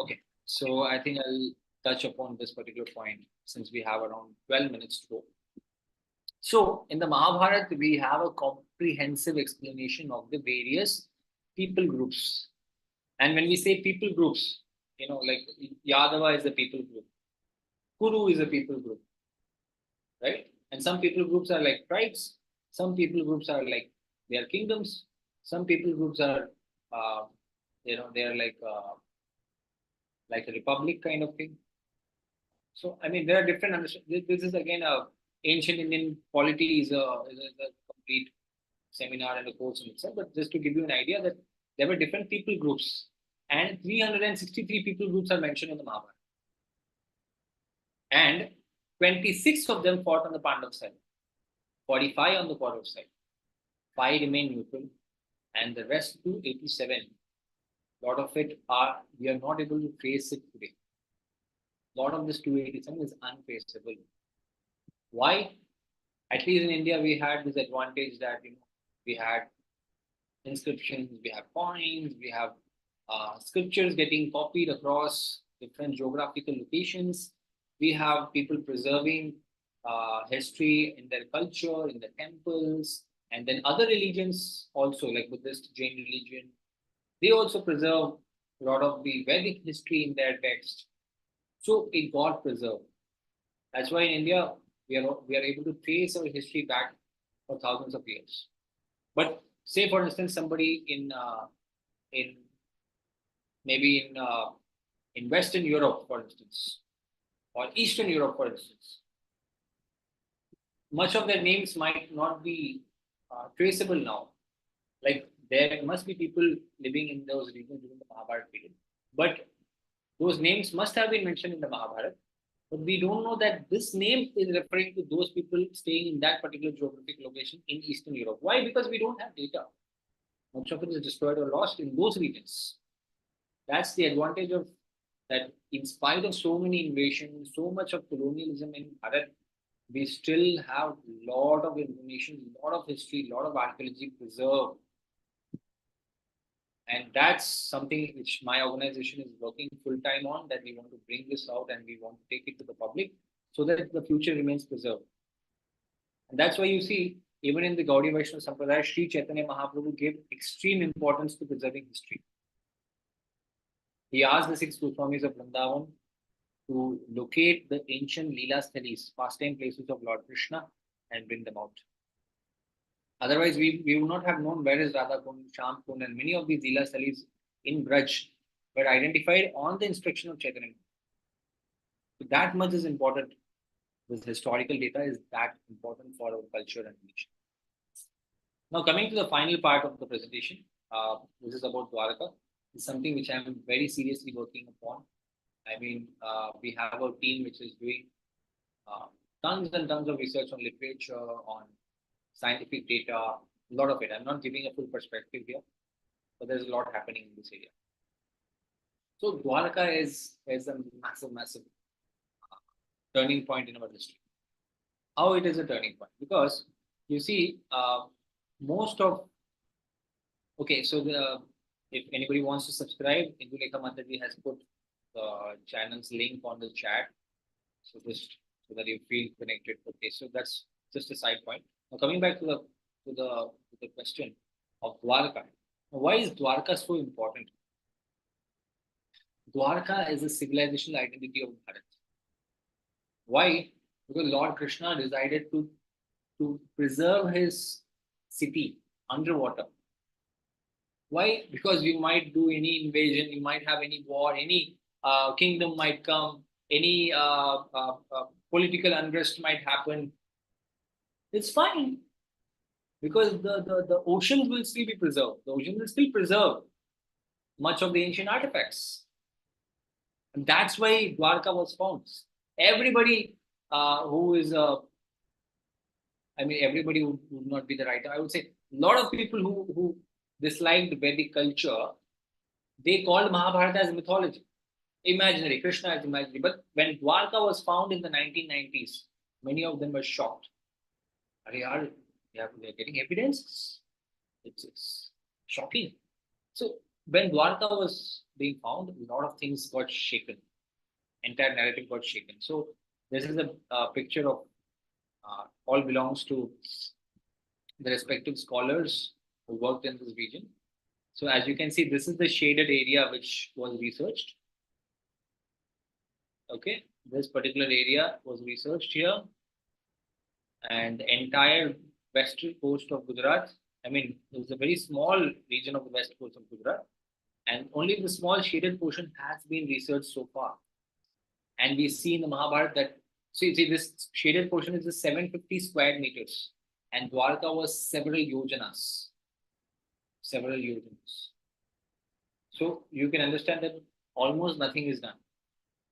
Okay. So I think I'll touch upon this particular point since we have around 12 minutes to go. So in the Mahabharata, we have a comprehensive explanation of the various people groups. And when we say people groups, like Yadava is a people group, Kuru is a people group, right? And some people groups are like tribes. Some people groups are like they are kingdoms. Some people groups are, they are like a republic kind of thing. So I mean, there are different understandings. This is again a ancient Indian polity is a complete seminar and a course in itself. But just to give you an idea that there were different people groups, and 363 people groups are mentioned in the Mahabharata, and 26 of them fought on the Pandav side, 45 on the Kaurav side, 5 remain neutral, and the rest 287. A lot of it we are not able to trace it today. A lot of this 287 is untraceable. Why? At least in India, we had this advantage that we had inscriptions, we have coins, we have scriptures getting copied across different geographical locations. We have people preserving history in their culture, in the temples, and then other religions also, like Buddhist, Jain religion. They also preserve a lot of the Vedic history in their text. So it got preserved. That's why in India, we are able to trace our history back for thousands of years. But say, for instance, somebody in Western Europe, for instance, or Eastern Europe, for instance, much of their names might not be traceable now. Like there must be people living in those regions during the Mahabharata period, but those names must have been mentioned in the Mahabharata. But we don't know that this name is referring to those people staying in that particular geographic location in Eastern Europe. Why? Because we don't have data. Much of it is destroyed or lost in those regions. That's the advantage of that. In spite of so many invasions, so much of colonialism in Bharat, we still have a lot of information, a lot of history, a lot of archaeology preserved. And that's something which my organization is working full time on, that we want to bring this out and we want to take it to the public so that the future remains preserved. And that's why you see, even in the Gaudiya Vaishnava Sampradaya, Sri Chaitanya Mahaprabhu gave extreme importance to preserving history. He asked the 6 Goswamis of Vrindavan to locate the ancient Leela Sthalis, pastime places of Lord Krishna, and bring them out. Otherwise, we would not have known where is Radha Kund, Sham Kund, and many of these Leela Sthalis in Braj were identified on the instruction of Chaitanya. So that much is important. This historical data is that important for our culture and religion. Now, coming to the final part of the presentation, this is about Dwarka. It's something which I'm very seriously working upon. I mean, we have a team which is doing tons and tons of research on literature, on scientific data, a lot of it. I'm not giving a full perspective here, but there's a lot happening in this area. So Dwarka is a massive turning point in our history. How it is a turning point? Because you see, most of okay, so if anybody wants to subscribe, Indulekha Mataji has put the channel's link on the chat. So just so that you feel connected. Okay, so that's just a side point. Now coming back to the question of Dwarka. Now, why is Dwarka so important? Dwarka is a civilizational identity of Bharat. Why? Because Lord Krishna decided to preserve his city underwater. Why? Because you might do any invasion, you might have any war, any kingdom might come, any political unrest might happen. It's fine because the oceans will still be preserved. The ocean will still preserve much of the ancient artifacts. And that's why Dwarka was found. Everybody who is everybody would not be the right. I would say a lot of people who disliked Vedic culture, they called Mahabharata as mythology, imaginary, Krishna as imaginary. But when Dwarka was found in the 1990s, many of them were shocked. Are they're getting evidence? It's shocking. So when Dwarka was being found, a lot of things got shaken. Entire narrative got shaken. So this is a picture of all belongs to the respective scholars who worked in this region. So as you can see, this is the shaded area which was researched. Okay, this particular area was researched here, and the entire western coast of Gujarat. It was a very small region of the west coast of Gujarat, and only the small shaded portion has been researched so far. And we see in the Mahabharata that see this shaded portion is 750 square meters, and Dwarka was several yojanas. So you can understand that almost nothing is done.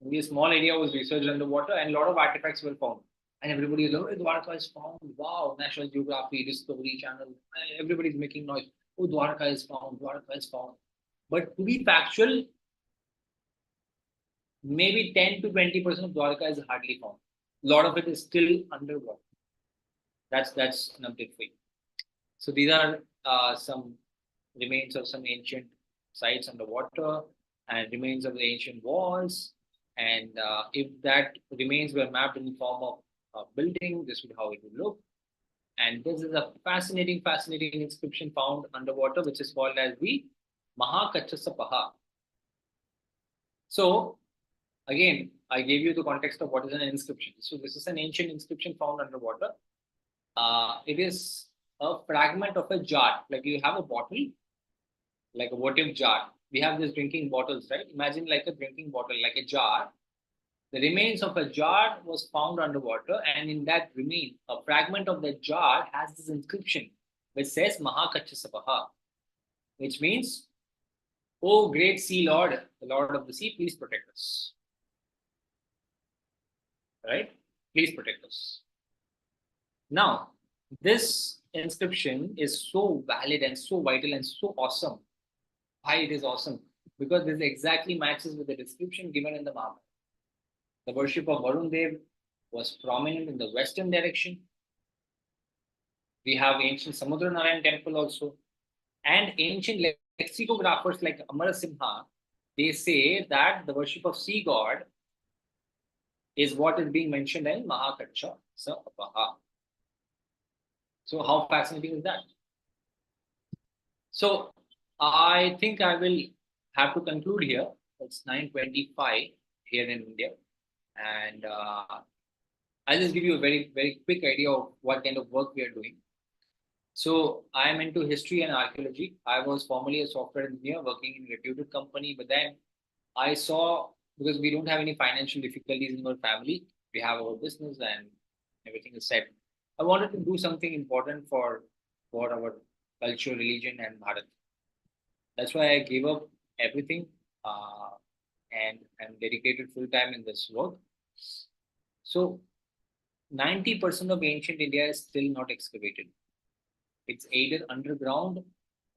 Only a small area was researched underwater, and a lot of artifacts were found. And everybody is like, oh, Dwarka is found. Wow, National Geography, Discovery Channel, everybody's making noise. Oh, Dwarka is found, Dwarka is found. But to be factual, maybe 10 to 20% of Dwarka is hardly found. A lot of it is still underwater. That's an update for you. So these are some remains of some ancient sites underwater and remains of the ancient walls. And if that remains were mapped in the form of a building, this would how it would look. And this is a fascinating inscription found underwater, which is called as the Mahakachasapaha. So again, I gave you the context of what is an inscription. So this is an ancient inscription found underwater. It is a fragment of a jar. Like you have a bottle, like a votive jar. We have these drinking bottles, right? Imagine like a drinking bottle, like a jar. The remains of a jar was found underwater, and in that remain, a fragment of the jar has this inscription which says Mahakachasapaha, which means, "Oh, great sea lord, the lord of the sea, please protect us." Right? Please protect us. Now, this inscription is so valid and so vital and so awesome. Why it is awesome? Because this exactly matches with the description given in the Mahabharata. The worship of Varun Dev was prominent in the western direction. We have ancient Samudra Narayan temple also. And ancient lexicographers like Amarasimha, they say that the worship of sea god is what is being mentioned in Mahakacha Sapaha. So how fascinating is that? So I think I will have to conclude here. It's 9:25 here in India. And I'll just give you a very, very quick idea of what kind of work we are doing. So I'm into history and archaeology. I was formerly a software engineer working in a reputed company, but then I saw, because we don't have any financial difficulties in our family, we have our business and everything is set. I wanted to do something important for our culture, religion, and Bharat. That's why I gave up everything and dedicated full time in this work. So 90% of ancient India is still not excavated. It's either underground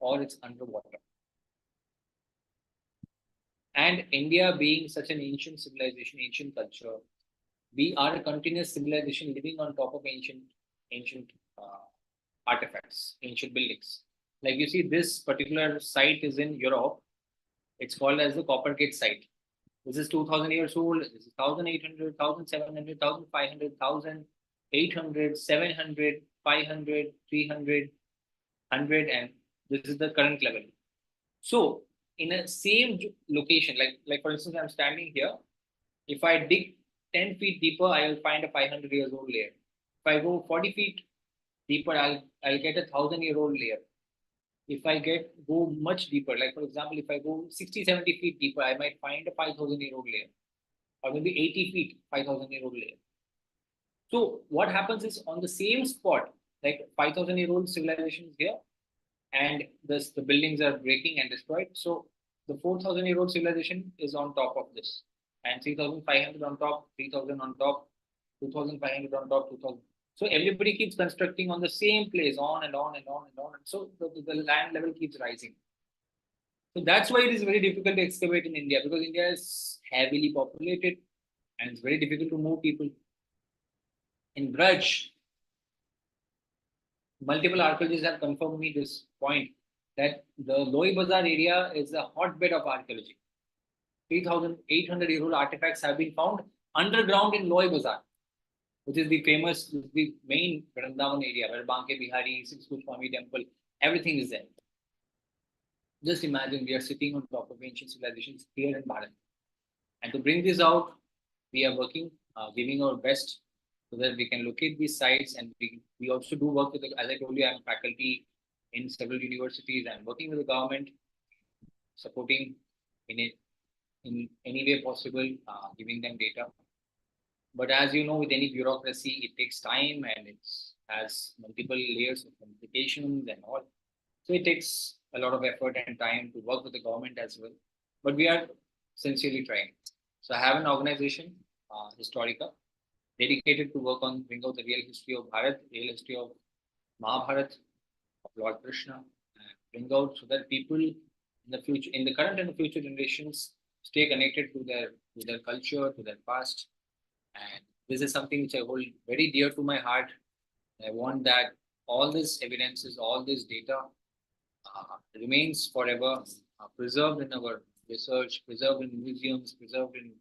or it's underwater. And India being such an ancient civilization, ancient culture, we are a continuous civilization living on top of ancient artifacts, ancient buildings. Like you see, this particular site is in Europe. It's called as the Coppergate site. This is 2000 years old. This is 1800, 1700, 1500, 1800, 700, 500, 300, 100, and this is the current level. So, in a same location, like for instance, I'm standing here. If I dig 10 feet deeper, I will find a 500 years old layer. If I go 40 feet deeper, I'll get a 1,000-year-old layer. If I go much deeper, like for example, if I go 60, 70 feet deeper, I might find a 5,000-year-old layer, or maybe 80 feet, 5,000-year-old layer. So what happens is on the same spot, like 5,000-year-old civilization is here, and the buildings are breaking and destroyed. So the 4,000-year-old civilization is on top of this, and 3,500 on top, 3,000 on top, 2,500 on top, 2,000. So everybody keeps constructing on the same place, on and on and on and on. And so the land level keeps rising. So that's why it is very difficult to excavate in India, because India is heavily populated and it's very difficult to move people. In Braj, multiple archaeologists have confirmed me this point, that the Loi Bazaar area is a hotbed of archaeology. 3,800-year-old artifacts have been found underground in Loi Bazaar, which is the main Vrindavan area where Banke Bihari, Six Swami temple, everything is there. Just imagine we are sitting on top of ancient civilizations here in Bharat. And to bring this out, we are working, giving our best so that we can locate these sites. And we also do work with, as I told you, I'm faculty in several universities. I'm working with the government, supporting in any way possible, giving them data. But as you know, with any bureaucracy, it takes time and it has multiple layers of complications and all. So it takes a lot of effort and time to work with the government as well. But we are sincerely trying. So I have an organization, Historica, dedicated to work on bring out the real history of Bharat, real history of Mahabharat, of Lord Krishna, and bring out so that people in the future, in the current and the future generations, stay connected to their culture, to their past. And this is something which I hold very dear to my heart. I want that all this evidences, all this data remains forever preserved in our research, preserved in museums, preserved in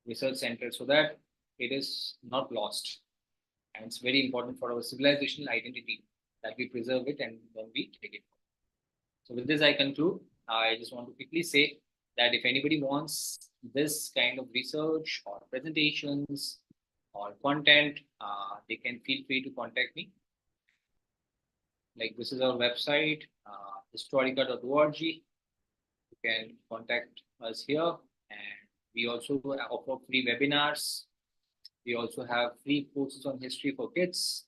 research centers, so that it is not lost. And it's very important for our civilizational identity that we preserve it and then we take it. So with this, I conclude. I just want to quickly say that if anybody wants this kind of research or presentations or content, they can feel free to contact me. Like this is our website, historica.org. You can contact us here, and we also offer free webinars. We also have free courses on history for kids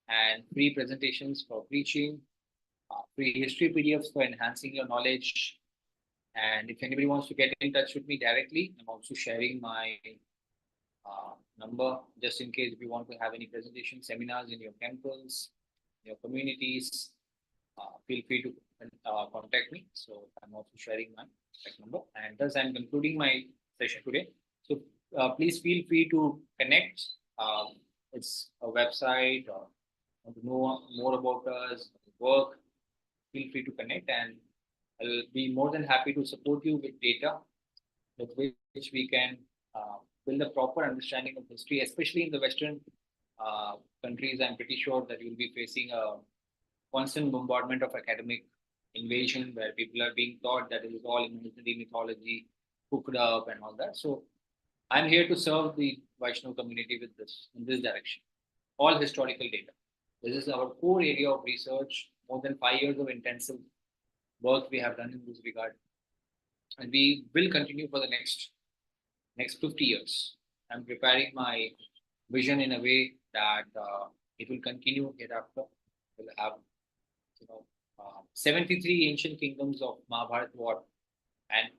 and free presentations for preaching, free history PDFs for enhancing your knowledge. And if anybody wants to get in touch with me directly, I'm also sharing my number just in case if you want to have any presentation seminars in your temples, your communities, feel free to contact me. So I'm also sharing my contact number. And thus I'm concluding my session today. So please feel free to connect. It's a website or want to know more about us, work. Feel free to connect, and I'll be more than happy to support you with data with which we can build a proper understanding of history, especially in the Western countries. I'm pretty sure that you'll be facing a constant bombardment of academic invasion where people are being taught that it is all imaginary mythology, cooked up and all that. So I'm here to serve the Vaishnav community with this, in this direction. All historical data. This is our core area of research, more than 5 years of intensive work we have done in this regard. And we will continue for the next 50 years. I'm preparing my vision in a way that it will continue hereafter. We'll have 73 ancient kingdoms of Mahabharata war, and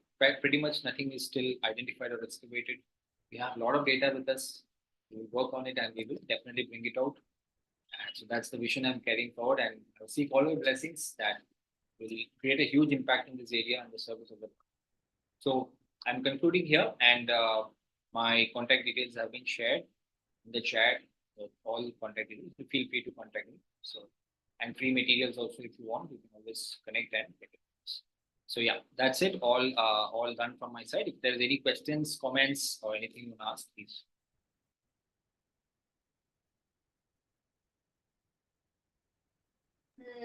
pretty much nothing is still identified or excavated. We have a lot of data with us. We will work on it and we will definitely bring it out. And so that's the vision I'm carrying forward, and I seek all your blessings that will create a huge impact in this area and the service of the. So I'm concluding here, and my contact details have been shared in the chat. All contact details. So feel free to contact me. So, and free materials also, if you want, you can always connect and get it. So yeah, that's it. All done from my side. If there's any questions, comments, or anything you want to ask, please.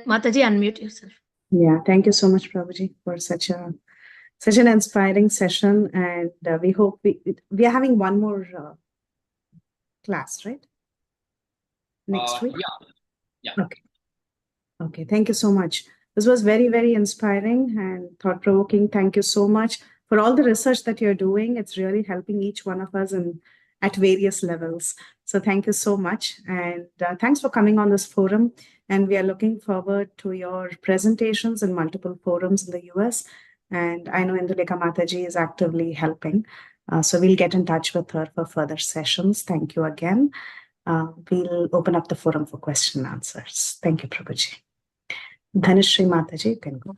Mataji, unmute yourself. Yeah, thank you so much, Prabhuji, for such an inspiring session, and we hope we are having one more class, right? Next week. Yeah. Okay. Thank you so much. This was very, very inspiring and thought-provoking. Thank you so much for all the research that you're doing. It's really helping each one of us at various levels. So thank you so much. And thanks for coming on this forum. And we are looking forward to your presentations in multiple forums in the US. And I know Indulekha Mataji is actively helping. So we'll get in touch with her for further sessions. Thank you again. We'll open up the forum for question and answers. Thank you, Prabhuji. Dhanashri Mataji, you can go.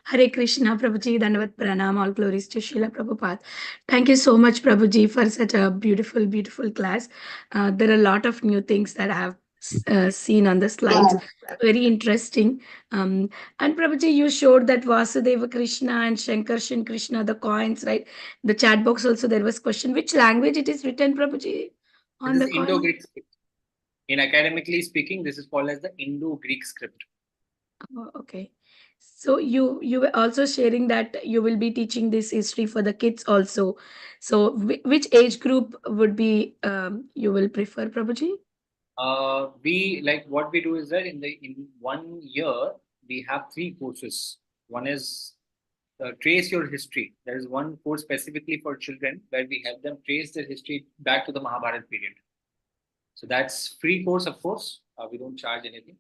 Hare Krishna, Prabhuji, Dandavat Pranam, all glories to Srila Prabhupada. Thank you so much, Prabhuji, for such a beautiful, beautiful class. There are a lot of new things that I have seen on the slides. Very interesting. And Prabhuji, you showed that Vasudeva Krishna and Shankarshan Krishna, the coins, right? The chat box also, there was question. Which language it is written, Prabhuji? On This the is Indo-Greek script. In academically speaking, this is called as the Indo-Greek script. Oh, okay. So you were also sharing that you will be teaching this history for the kids also. So which age group would be you will prefer, Prabhuji? We like what we do is that in 1 year we have 3 courses. One is trace your history. There is one course specifically for children where we help them trace their history back to the Mahabharata period. So that's free course, of course. We don't charge anything.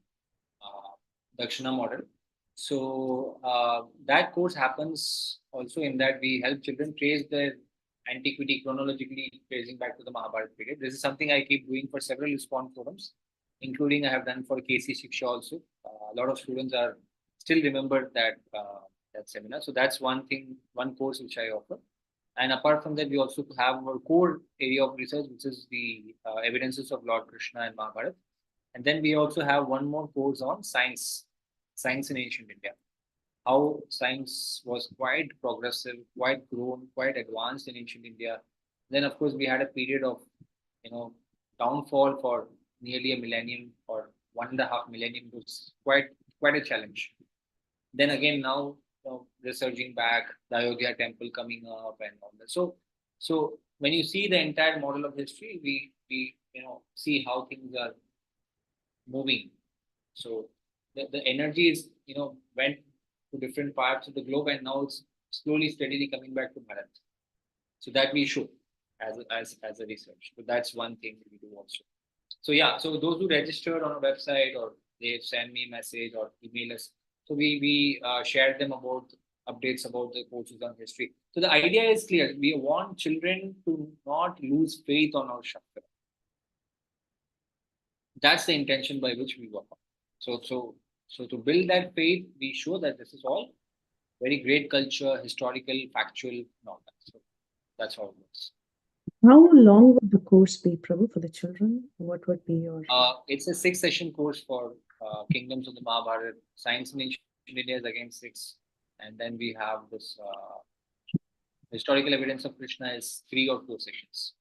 Dakshina model. So that course happens also in that we help children trace their antiquity chronologically, tracing back to the Mahabharata period. This is something I keep doing for several ISKCON forums, including I have done for KC Shiksha also. A lot of students are still remember that seminar. So that's one thing, one course which I offer. And apart from that, we also have our core area of research, which is the evidences of Lord Krishna and Mahabharata. And then we also have one more course on science in ancient India. How science was quite progressive, quite grown, quite advanced in ancient India. Then, of course, we had a period of, downfall for nearly a millennium or 1.5 millennium. It was quite a challenge. Then again, now resurging back, the Ayodhya temple coming up and all that. So when you see the entire model of history, we see how things are moving. So the energy is went to different parts of the globe, and now it's slowly, steadily coming back to Bharat. So that we show as a research. So that's one thing we do also. So yeah, so those who registered on a website or they send me a message or email us, so we share them about updates about the courses on history. So the idea is clear. We want children to not lose faith on our Shastra. That's the intention by which we work on. So to build that faith, we show that this is all very great culture, historical, factual, and all that. So that's how it works. How long would the course be, Prabhu, for the children? What would be your? It's a 6-session course for Kingdoms of the Mahabharata. Science in ancient India is again 6, and then we have this historical evidence of Krishna is 3 or 4 sessions.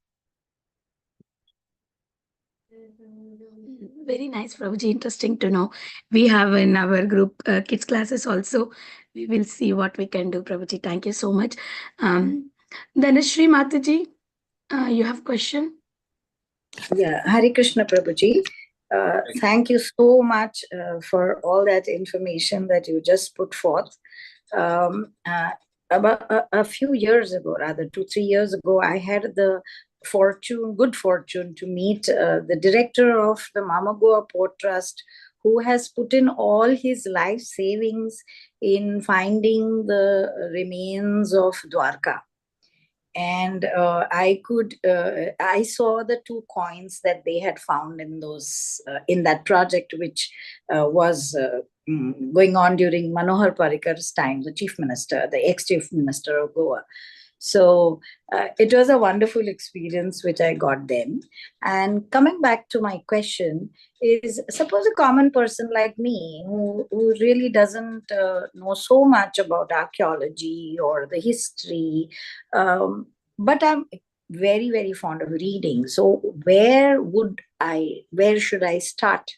Very nice, Prabhuji. Interesting to know. We have in our group kids classes also. We will see what we can do, Prabhuji. Thank you so much. Dhanashri Mataji, you have question? Yeah, Hare Krishna Prabhuji. Thank you so much for all that information that you just put forth. About a few years ago, rather 2-3 years ago, I had the good fortune to meet the director of the Mama Goa Port Trust, who has put in all his life savings in finding the remains of Dwarka. And I saw the 2 coins that they had found in those in that project, which was going on during Manohar Parikar's time, the chief minister, the ex-chief minister of Goa. So it was a wonderful experience which I got then. And coming back to my question is, suppose a common person like me who really doesn't know so much about archaeology or the history, but I'm very, very fond of reading. So where should I start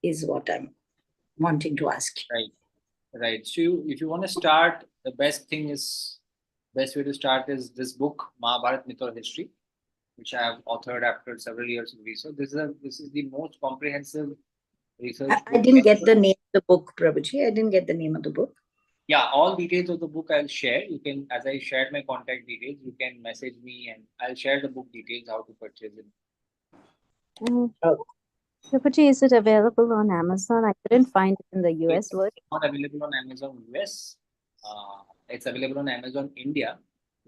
is what I'm wanting to ask you. Right. So if you want to start, the best way to start is this book, Mahabharat Myth or History, which I have authored after several years of research. This is the most comprehensive research I didn't get the name of the book, Prabhuji. I didn't get the name of the book. Yeah, all details of the book I'll share. You can, as I shared my contact details, you can message me and I'll share the book details, how to purchase it. Prabhuji, is it available on Amazon? I couldn't find it in the US version. It's not available on Amazon US. It's available on Amazon India.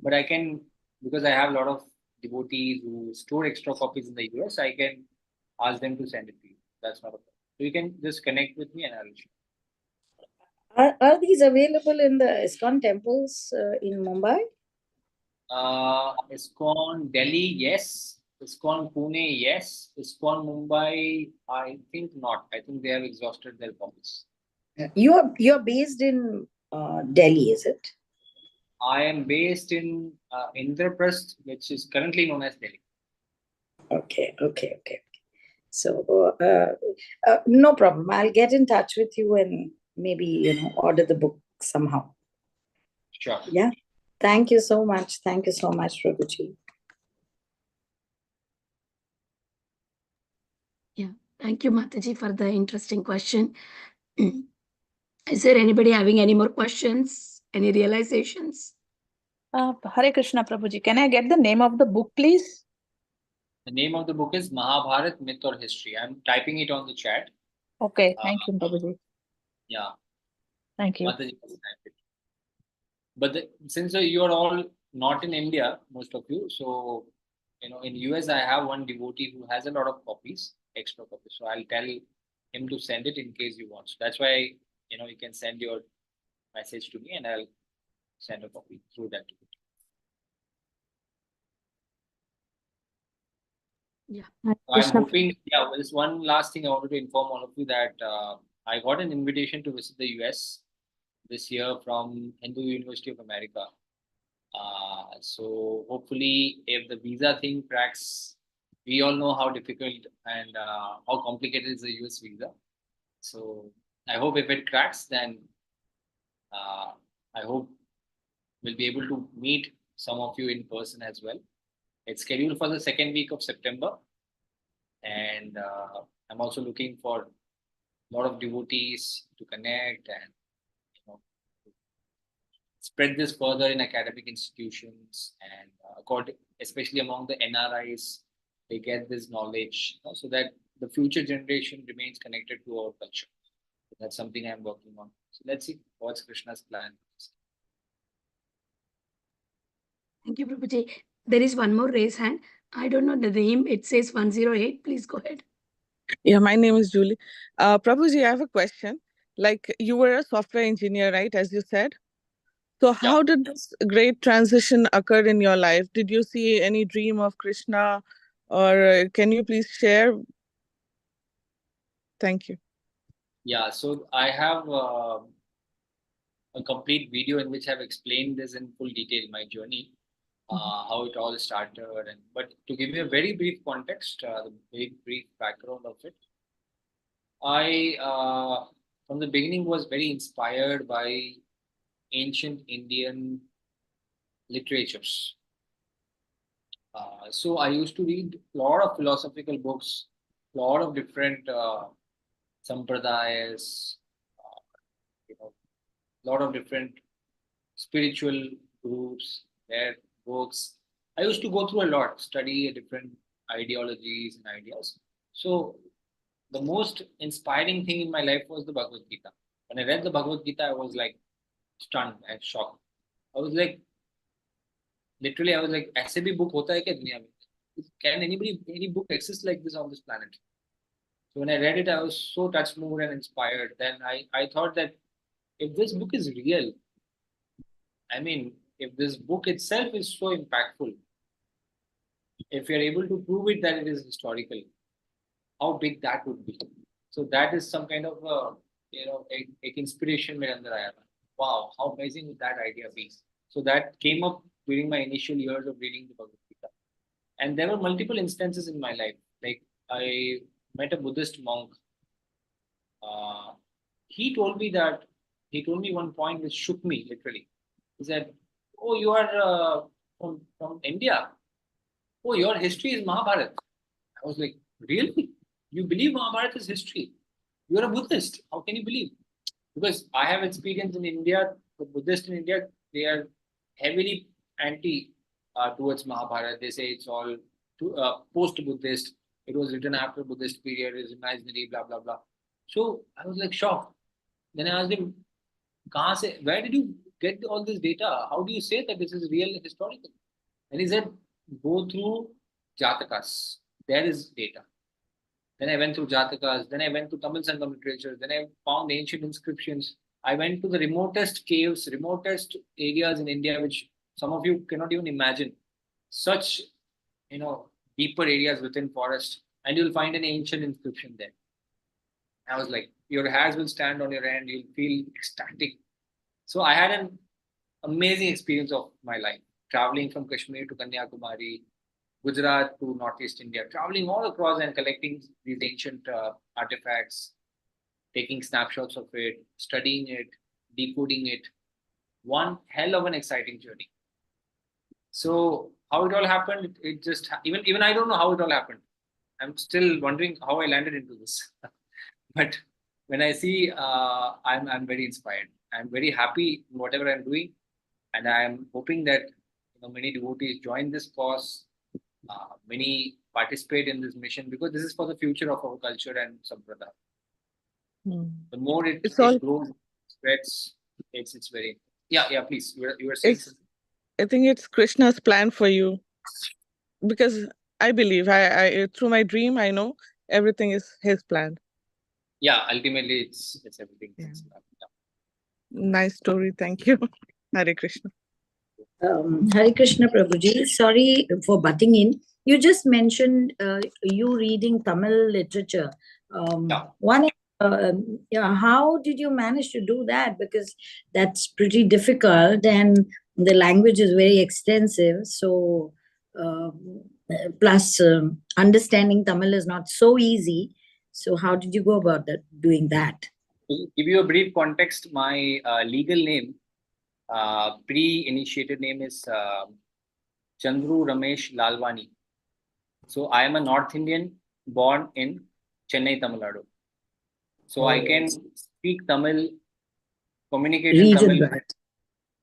But I can, because I have a lot of devotees who store extra copies in the US, I can ask them to send it to you. That's not a problem. So you can just connect with me and I'll share. Are these available in the ISKCON temples in Mumbai? ISKCON Delhi, yes. ISKCON Pune, yes. ISKCON Mumbai, I think not. I think they have exhausted their copies. You're based in Delhi, is it? I am based in Indraprasth, which is currently known as Delhi. Okay. So no problem. I'll get in touch with you and maybe order the book somehow. Sure. Yeah. Thank you so much. Thank you so much, Prabhuji. Yeah. Thank you, Mataji, for the interesting question. Is there anybody having any more questions? Any realizations? Hare Krishna, Prabhuji. Can I get the name of the book, please? The name of the book is Mahabharat Myth or History. I'm typing it on the chat. Okay. Thank you, Prabhuji. Yeah. Thank you. Mataji has typed it. But since you are all not in India, most of you, so in US I have one devotee who has a lot of copies, extra copies. So I'll tell him to send it in case you want. So that's why you can send your message to me and I'll send a copy through that devotee. Yeah. I'm hoping, there's one last thing I wanted to inform all of you that I got an invitation to visit the US this year from Hindu University of America. So hopefully if the visa thing cracks, we all know how difficult and how complicated is the US visa. So I hope if it cracks, then I hope we'll be able to meet some of you in person as well. It's scheduled for the second week of September. And I'm also looking for a lot of devotees to connect and spread this further in academic institutions and especially among the NRIs, they get this knowledge so that the future generation remains connected to our culture. So that's something I'm working on. So let's see what's Krishna's plan. Thank you, Prabhuji. There is one more raise hand. I don't know the name. It says 108. Please go ahead. Yeah, my name is Julie. Prabhuji, I have a question. Like, you were a software engineer, right, as you said? So how did this great transition occur in your life? Did you see any dream of Krishna, or can you please share? Thank you. Yeah, so I have a complete video in which I've explained this in full detail, my journey, how it all started. But to give you a very brief context, the very brief background of it, I, from the beginning, was very inspired by ancient Indian literatures. So I used to read a lot of philosophical books, a lot of different sampradayas, a lot of different spiritual groups, their books. I used to go through a lot, study different ideologies and ideas. So the most inspiring thing in my life was the Bhagavad Gita. When I read the Bhagavad Gita, I was like stunned and shocked. I was like, literally, I was like, ऐसे भी book होता है क्या दुनिया में? Can any book exist like this on this planet? So when I read it, I was so touched, moved, and inspired. Then I thought that if this book is real, I mean, if this book itself is so impactful, if you're able to prove it that it is historical, how big that would be. So that is some kind of एक inspiration मेरे अंदर आया था. Wow, how amazing would that idea be? So that came up during my initial years of reading the Bhagavad Gita. And there were multiple instances in my life. Like I met a Buddhist monk. He told me one point which shook me literally. He said, "Oh, you are from India. Oh, your history is Mahabharata." I was like, "Really? You believe Mahabharata is history? You are a Buddhist. How can you believe?" Because I have experience in India. The Buddhists in India, they are heavily anti towards Mahabharata. They say it's all post-Buddhist. It was written after Buddhist period. It's imaginary, blah blah blah. So I was like shocked. Then I asked him, where did you get all this data? How do you say that this is real historical? And he said, go through Jatakas. There is data. Then I went through Jatakas. Then I went to Tamil Sangam literature. Then I found ancient inscriptions. I went to the remotest caves, remotest areas in India, which some of you cannot even imagine. Such, deeper areas within forest, and you'll find an ancient inscription there. I was like, your hairs will stand on your hand. You'll feel ecstatic. So I had an amazing experience of my life, traveling from Kashmir to Kanyakumari, Gujarat to Northeast India, traveling all across and collecting these ancient artifacts, taking snapshots of it, studying it, decoding it. One hell of an exciting journey. So how it all happened, it just, even I don't know how it all happened. I'm still wondering how I landed into this. But when I see, I'm very inspired. I'm very happy in whatever I'm doing. And I'm hoping that many devotees join this cause, many participate in this mission, because this is for the future of our culture and sampradaya. The more it grows, spreads, it's very... Yeah, please. You were saying something? I think it's Krishna's plan for you. Because I believe, I through my dream, I know everything is his plan. Yeah, ultimately it's everything. Yeah. Nice story. Thank you. Hare Krishna. Hare Krishna Prabhuji. Sorry for butting in. You just mentioned you reading Tamil literature. How did you manage to do that? Because that's pretty difficult and the language is very extensive. So, plus understanding Tamil is not so easy. So how did you go about doing that? To give you a brief context, my legal name, pre-initiated name is Chandru Ramesh Lalwani. So I am a North Indian born in Chennai, Tamil Nadu. So I can speak Tamil, communicate in Tamil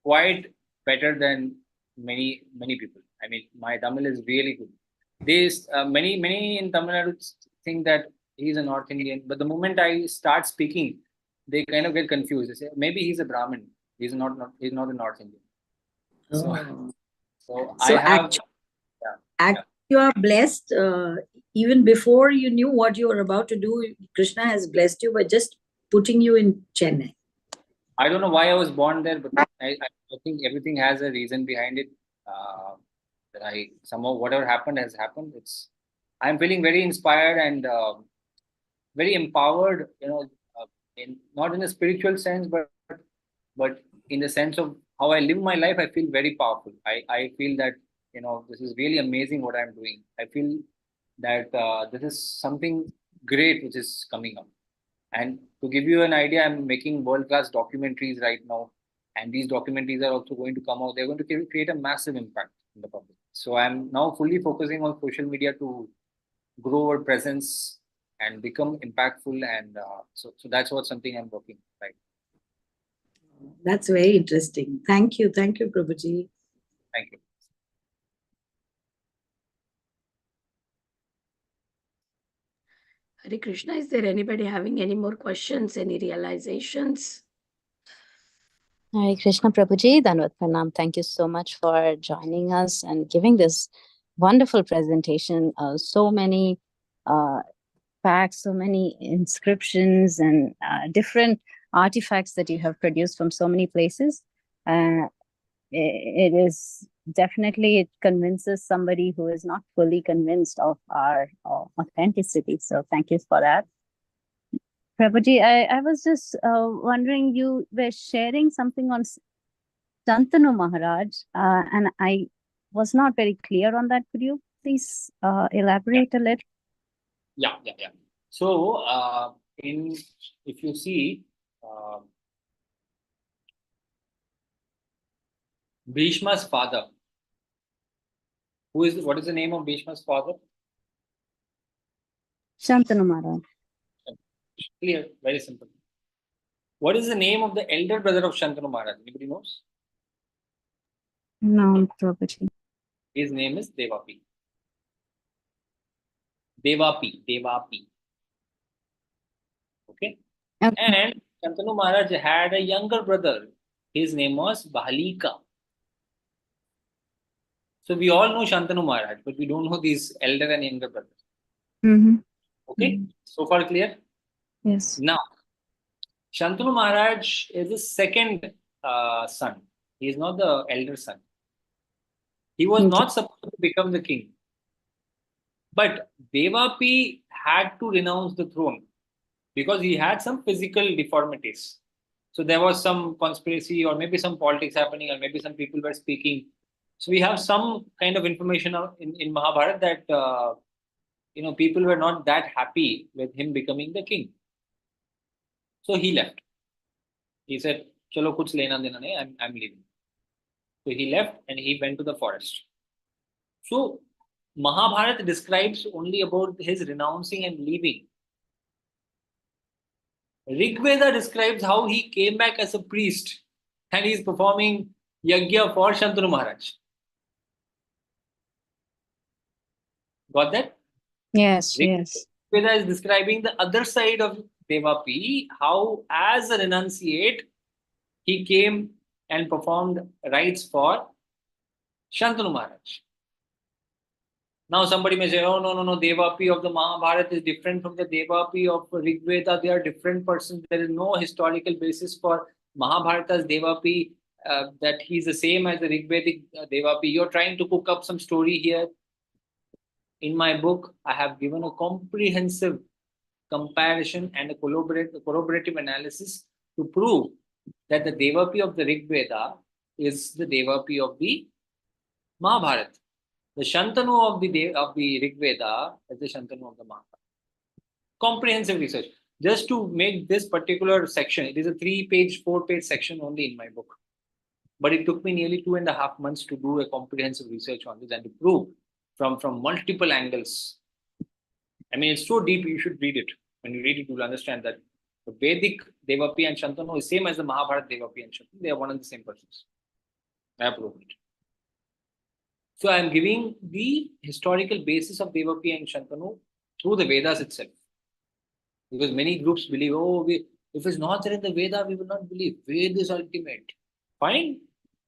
quite better than many people. I mean, my Tamil is really good. There's many in Tamil Nadu think that he's a North Indian, but the moment I start speaking, they kind of get confused. They say maybe he's a Brahmin. He's not a North Indian. So I have. You are blessed. Even before you knew what you were about to do, Krishna has blessed you by just putting you in Chennai. I don't know why I was born there, but I think everything has a reason behind it. That I somehow whatever happened has happened. I'm feeling very inspired and very empowered. Not in a spiritual sense, but in the sense of how I live my life. I feel very powerful. I feel that this is really amazing what I'm doing. I feel that this is something great which is coming up. And to give you an idea, I'm making world-class documentaries right now. And these documentaries are also going to come out. They're going to create a massive impact in the public. So I'm now fully focusing on social media to grow our presence and become impactful. And so that's something I'm working on right. That's very interesting. Thank you. Thank you, Prabhuji. Thank you. Hare Krishna, is there anybody having any more questions, any realizations? Hare Krishna Prabhuji, Danvat Pranam. Thank you so much for joining us and giving this wonderful presentation. So many facts, so many inscriptions and different artifacts that you have produced from so many places. it is definitely, it convinces somebody who is not fully convinced of our authenticity. So thank you for that. Prabhuji, I was just wondering, you were sharing something on Shantanu Maharaj, and I was not very clear on that. Could you please elaborate a little? Yeah. So, if you see, Bhishma's father, what is the name of Bhishma's father? Shantanu Maharaj. Clear, very simple. What is the name of the elder brother of Shantanu Maharaj? Anybody knows? No, Prabhuji. His name is Devapi. Devapi. Okay. And Shantanu Maharaj had a younger brother. His name was Bahalika. So we all know Shantanu Maharaj, but we don't know these elder and younger brothers. Okay. So far clear? Yes. Now, Shantanu Maharaj is the second son. He is not the elder son. He was not supposed to become the king. But Devapi had to renounce the throne because he had some physical deformities. So there was some conspiracy or maybe some politics happening or maybe some people were speaking. So we have some kind of information in Mahabharata that people were not that happy with him becoming the king. So he left. He said, "Chalo, kuch lena dena nahi, I'm leaving." So he left and he went to the forest. So Mahabharata describes only about his renouncing and leaving. Rigveda describes how he came back as a priest and he's performing yajna for Shantanu Maharaj. Got that? Yes, yes. Rigveda is describing the other side of Devapi, how as a renunciate, he came and performed rites for Shantanu Maharaj. Now somebody may say, oh, no, Devapi of the Mahabharata is different from the Devapi of Rigveda. They are different persons. There is no historical basis for Mahabharata's Devapi that he's the same as the Rigvedic Devapi. You're trying to cook up some story here. In my book, I have given a comprehensive comparison and a corroborative analysis to prove that the Devapi of the Rigveda is the Devapi of the Mahabharata. The Shantanu of the Rigveda is the Shantanu of the Mahabharata. Comprehensive research. Just to make this particular section, it is a 3-page, 4-page section only in my book. But it took me nearly 2.5 months to do a comprehensive research on this and to prove from multiple angles. I mean, it's so deep, you should read it. When you read it, you will understand that the Vedic Devapi and Shantanu is same as the Mahabharata Devapi and Shantanu. They are one and the same persons. I have proved it. So I am giving the historical basis of Devapi and Shantanu through the Vedas itself. Because many groups believe, if it's not there in the Veda, we will not believe. Veda is ultimate. Fine.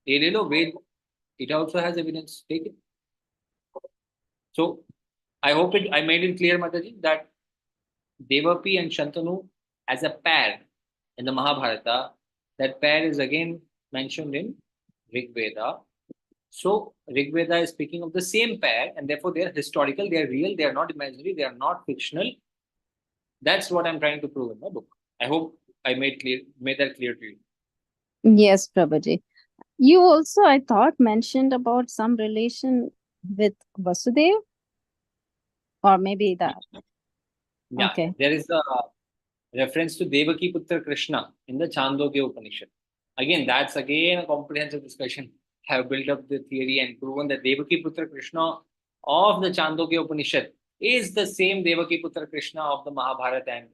Veda. It also has evidence. Take it. So I hope I made it clear, Mataji, that Devapi and Shantanu as a pair in the Mahabharata, that pair is again mentioned in Rig Veda. So Rig Veda is speaking of the same pair, and therefore they are historical, they are real, they are not imaginary, they are not fictional. That's what I'm trying to prove in my book. I hope I made that clear to you. Yes, Prabhuji. You also, I thought, mentioned about some relation with Vasudev, or maybe that. Yeah, okay. There is a reference to Devaki Putra Krishna in the Chandogya Upanishad. Again, that's again a comprehensive discussion. I have built up the theory and proven that Devaki Putra Krishna of the Chandogya Upanishad is the same Devaki Putra Krishna of the Mahabharata and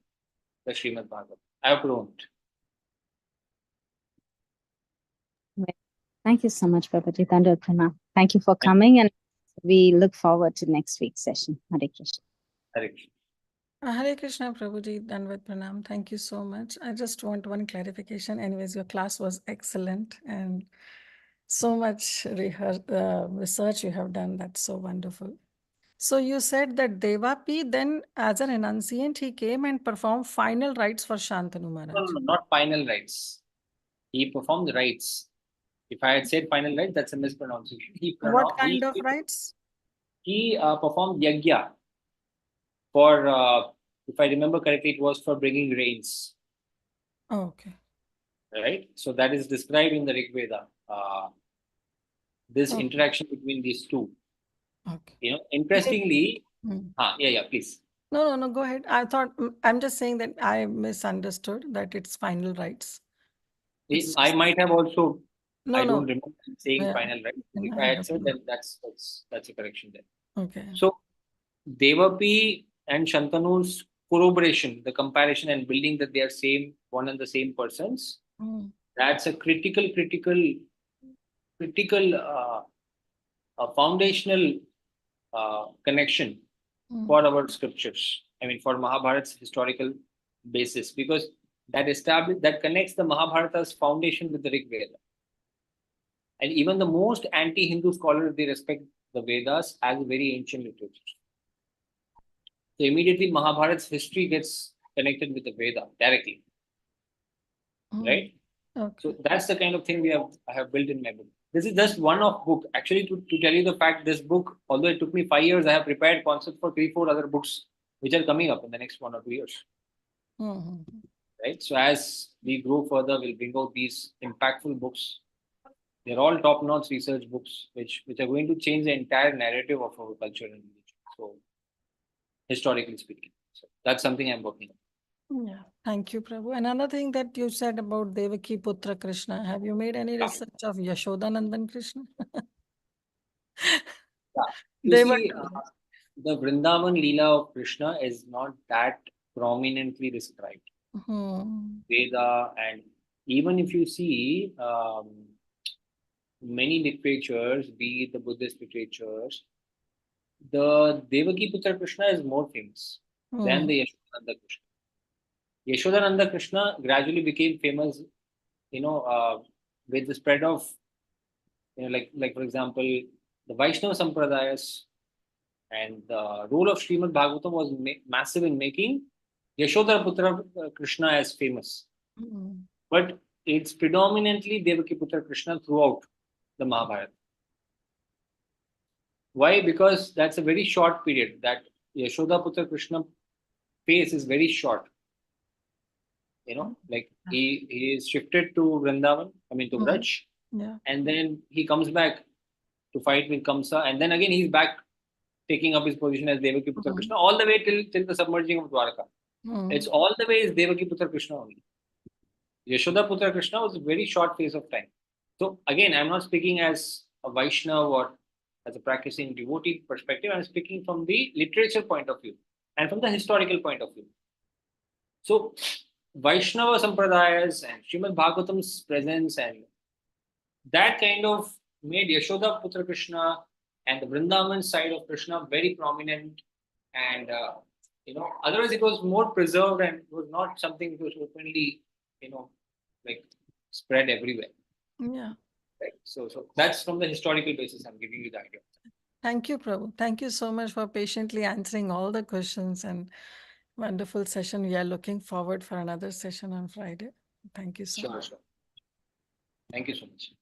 the Srimad Bhagavatam. I have proven it. Thank you so much, Prabhuji. Thank you for coming, and we look forward to next week's session. Hare Krishna. Hare Krishna. Hare Krishna, Prabhuji, Danvat Pranam. Thank you so much. I just want one clarification. Anyways, your class was excellent and so much research you have done. That's so wonderful. So you said that Devapi then, as an renunciant, he came and performed final rites for Shantanu Maharaj. No, not final rites. He performed the rites. If I had said final rites, that's a mispronunciation. What kind of rites? He performed yagya for, if I remember correctly, it was for bringing rains. Oh, okay. Right? So that is described in the Rig Veda. This interaction between these two. Okay. You know, interestingly, yeah, please. No, go ahead. I'm just saying that I misunderstood that it's final rites. I might have also, I don't No. remember saying final rites. If I had said, then that's a correction there. Okay. So Devaki and Shantanu's corroboration, the comparison and building that they are same, one and the same persons, that's a critical, foundational connection for our scriptures. I mean, for Mahabharat's historical basis, because that connects the Mahabharata's foundation with the Rig Veda. And even the most anti-Hindu scholars, they respect the Vedas as a very ancient literature. So immediately Mahabharat's history gets connected with the Veda directly. Right? Okay. So that's the kind of thing I have built in my book. This is just one of book. Actually, to tell you the fact, this book, although it took me 5 years, I have prepared concepts for 3-4 other books which are coming up in the next 1 or 2 years. Right? So as we grow further, we'll bring out these impactful books. They're all top-notch research books which are going to change the entire narrative of our culture and religion. So historically speaking. So that's something I'm working on. Yeah, thank you, Prabhu. Another thing that you said about Devaki Putra Krishna, have you made any research of Yashodanandan Krishna? You see, the Vrindavan Leela of Krishna is not that prominently described. Veda, and even if you see many literatures, be it the Buddhist literatures, the Devaki Putra Krishna is more famous than the Yashodananda Krishna. Yashodananda Krishna gradually became famous, with the spread of, like for example, the Vaishnava Sampradayas, and the role of Srimad Bhagavatam was massive in making Yashoda Putra Krishna as famous. But it's predominantly Devaki Putra Krishna throughout the Mahabharata. Why? Because that's a very short period. That Yashoda Putra Krishna phase is very short. Like he is shifted to Vrindavan, to Braj, and then he comes back to fight with Kamsa, and then again he's back taking up his position as Devaki Putra Krishna all the way till the submerging of Dwarka. It's all the way is Devaki Putra Krishna only. Yashoda Putra Krishna was a very short phase of time. So again, I'm not speaking as a Vaishnava or as a practicing devotee perspective. I'm speaking from the literature point of view and from the historical point of view. So Vaishnava Sampradayas and Srimad Bhagavatam's presence, and that kind of made Yashoda Putra Krishna and the Vrindavan side of Krishna very prominent, and otherwise it was more preserved and it was not something that was openly, like spread everywhere. Yeah. Right. So that's from the historical basis I'm giving you the idea. Thank you, Prabhu. Thank you so much for patiently answering all the questions, and wonderful session. We are looking forward for another session on Friday. Thank you so much. Sure. Thank you so much.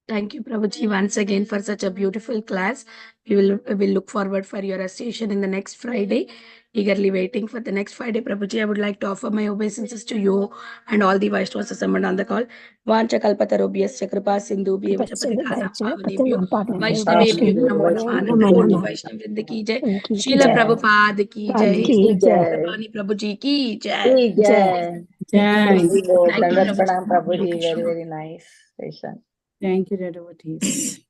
Thank you, Prabhuji, once again for such a beautiful class. We will look forward for your session in the next Friday. Eagerly waiting for the next Friday. Prabhuji, I would like to offer my obeisances to you and all the Vaishnavas assembled on the call. Vancha kalpatarobhyas chakrapa sindhubhye vachapatikasam pavanebhyo Vaishnavebhyo namo namaha Koti Vaishnav Vrinda ki jai. Srila Prabhupada ki jai. Chakrapani Prabhuji ki jai. Jai. Thank you, Dandavat Prabhuji. Pranam Prabhuji. Very, very nice session. Thank you, devotees.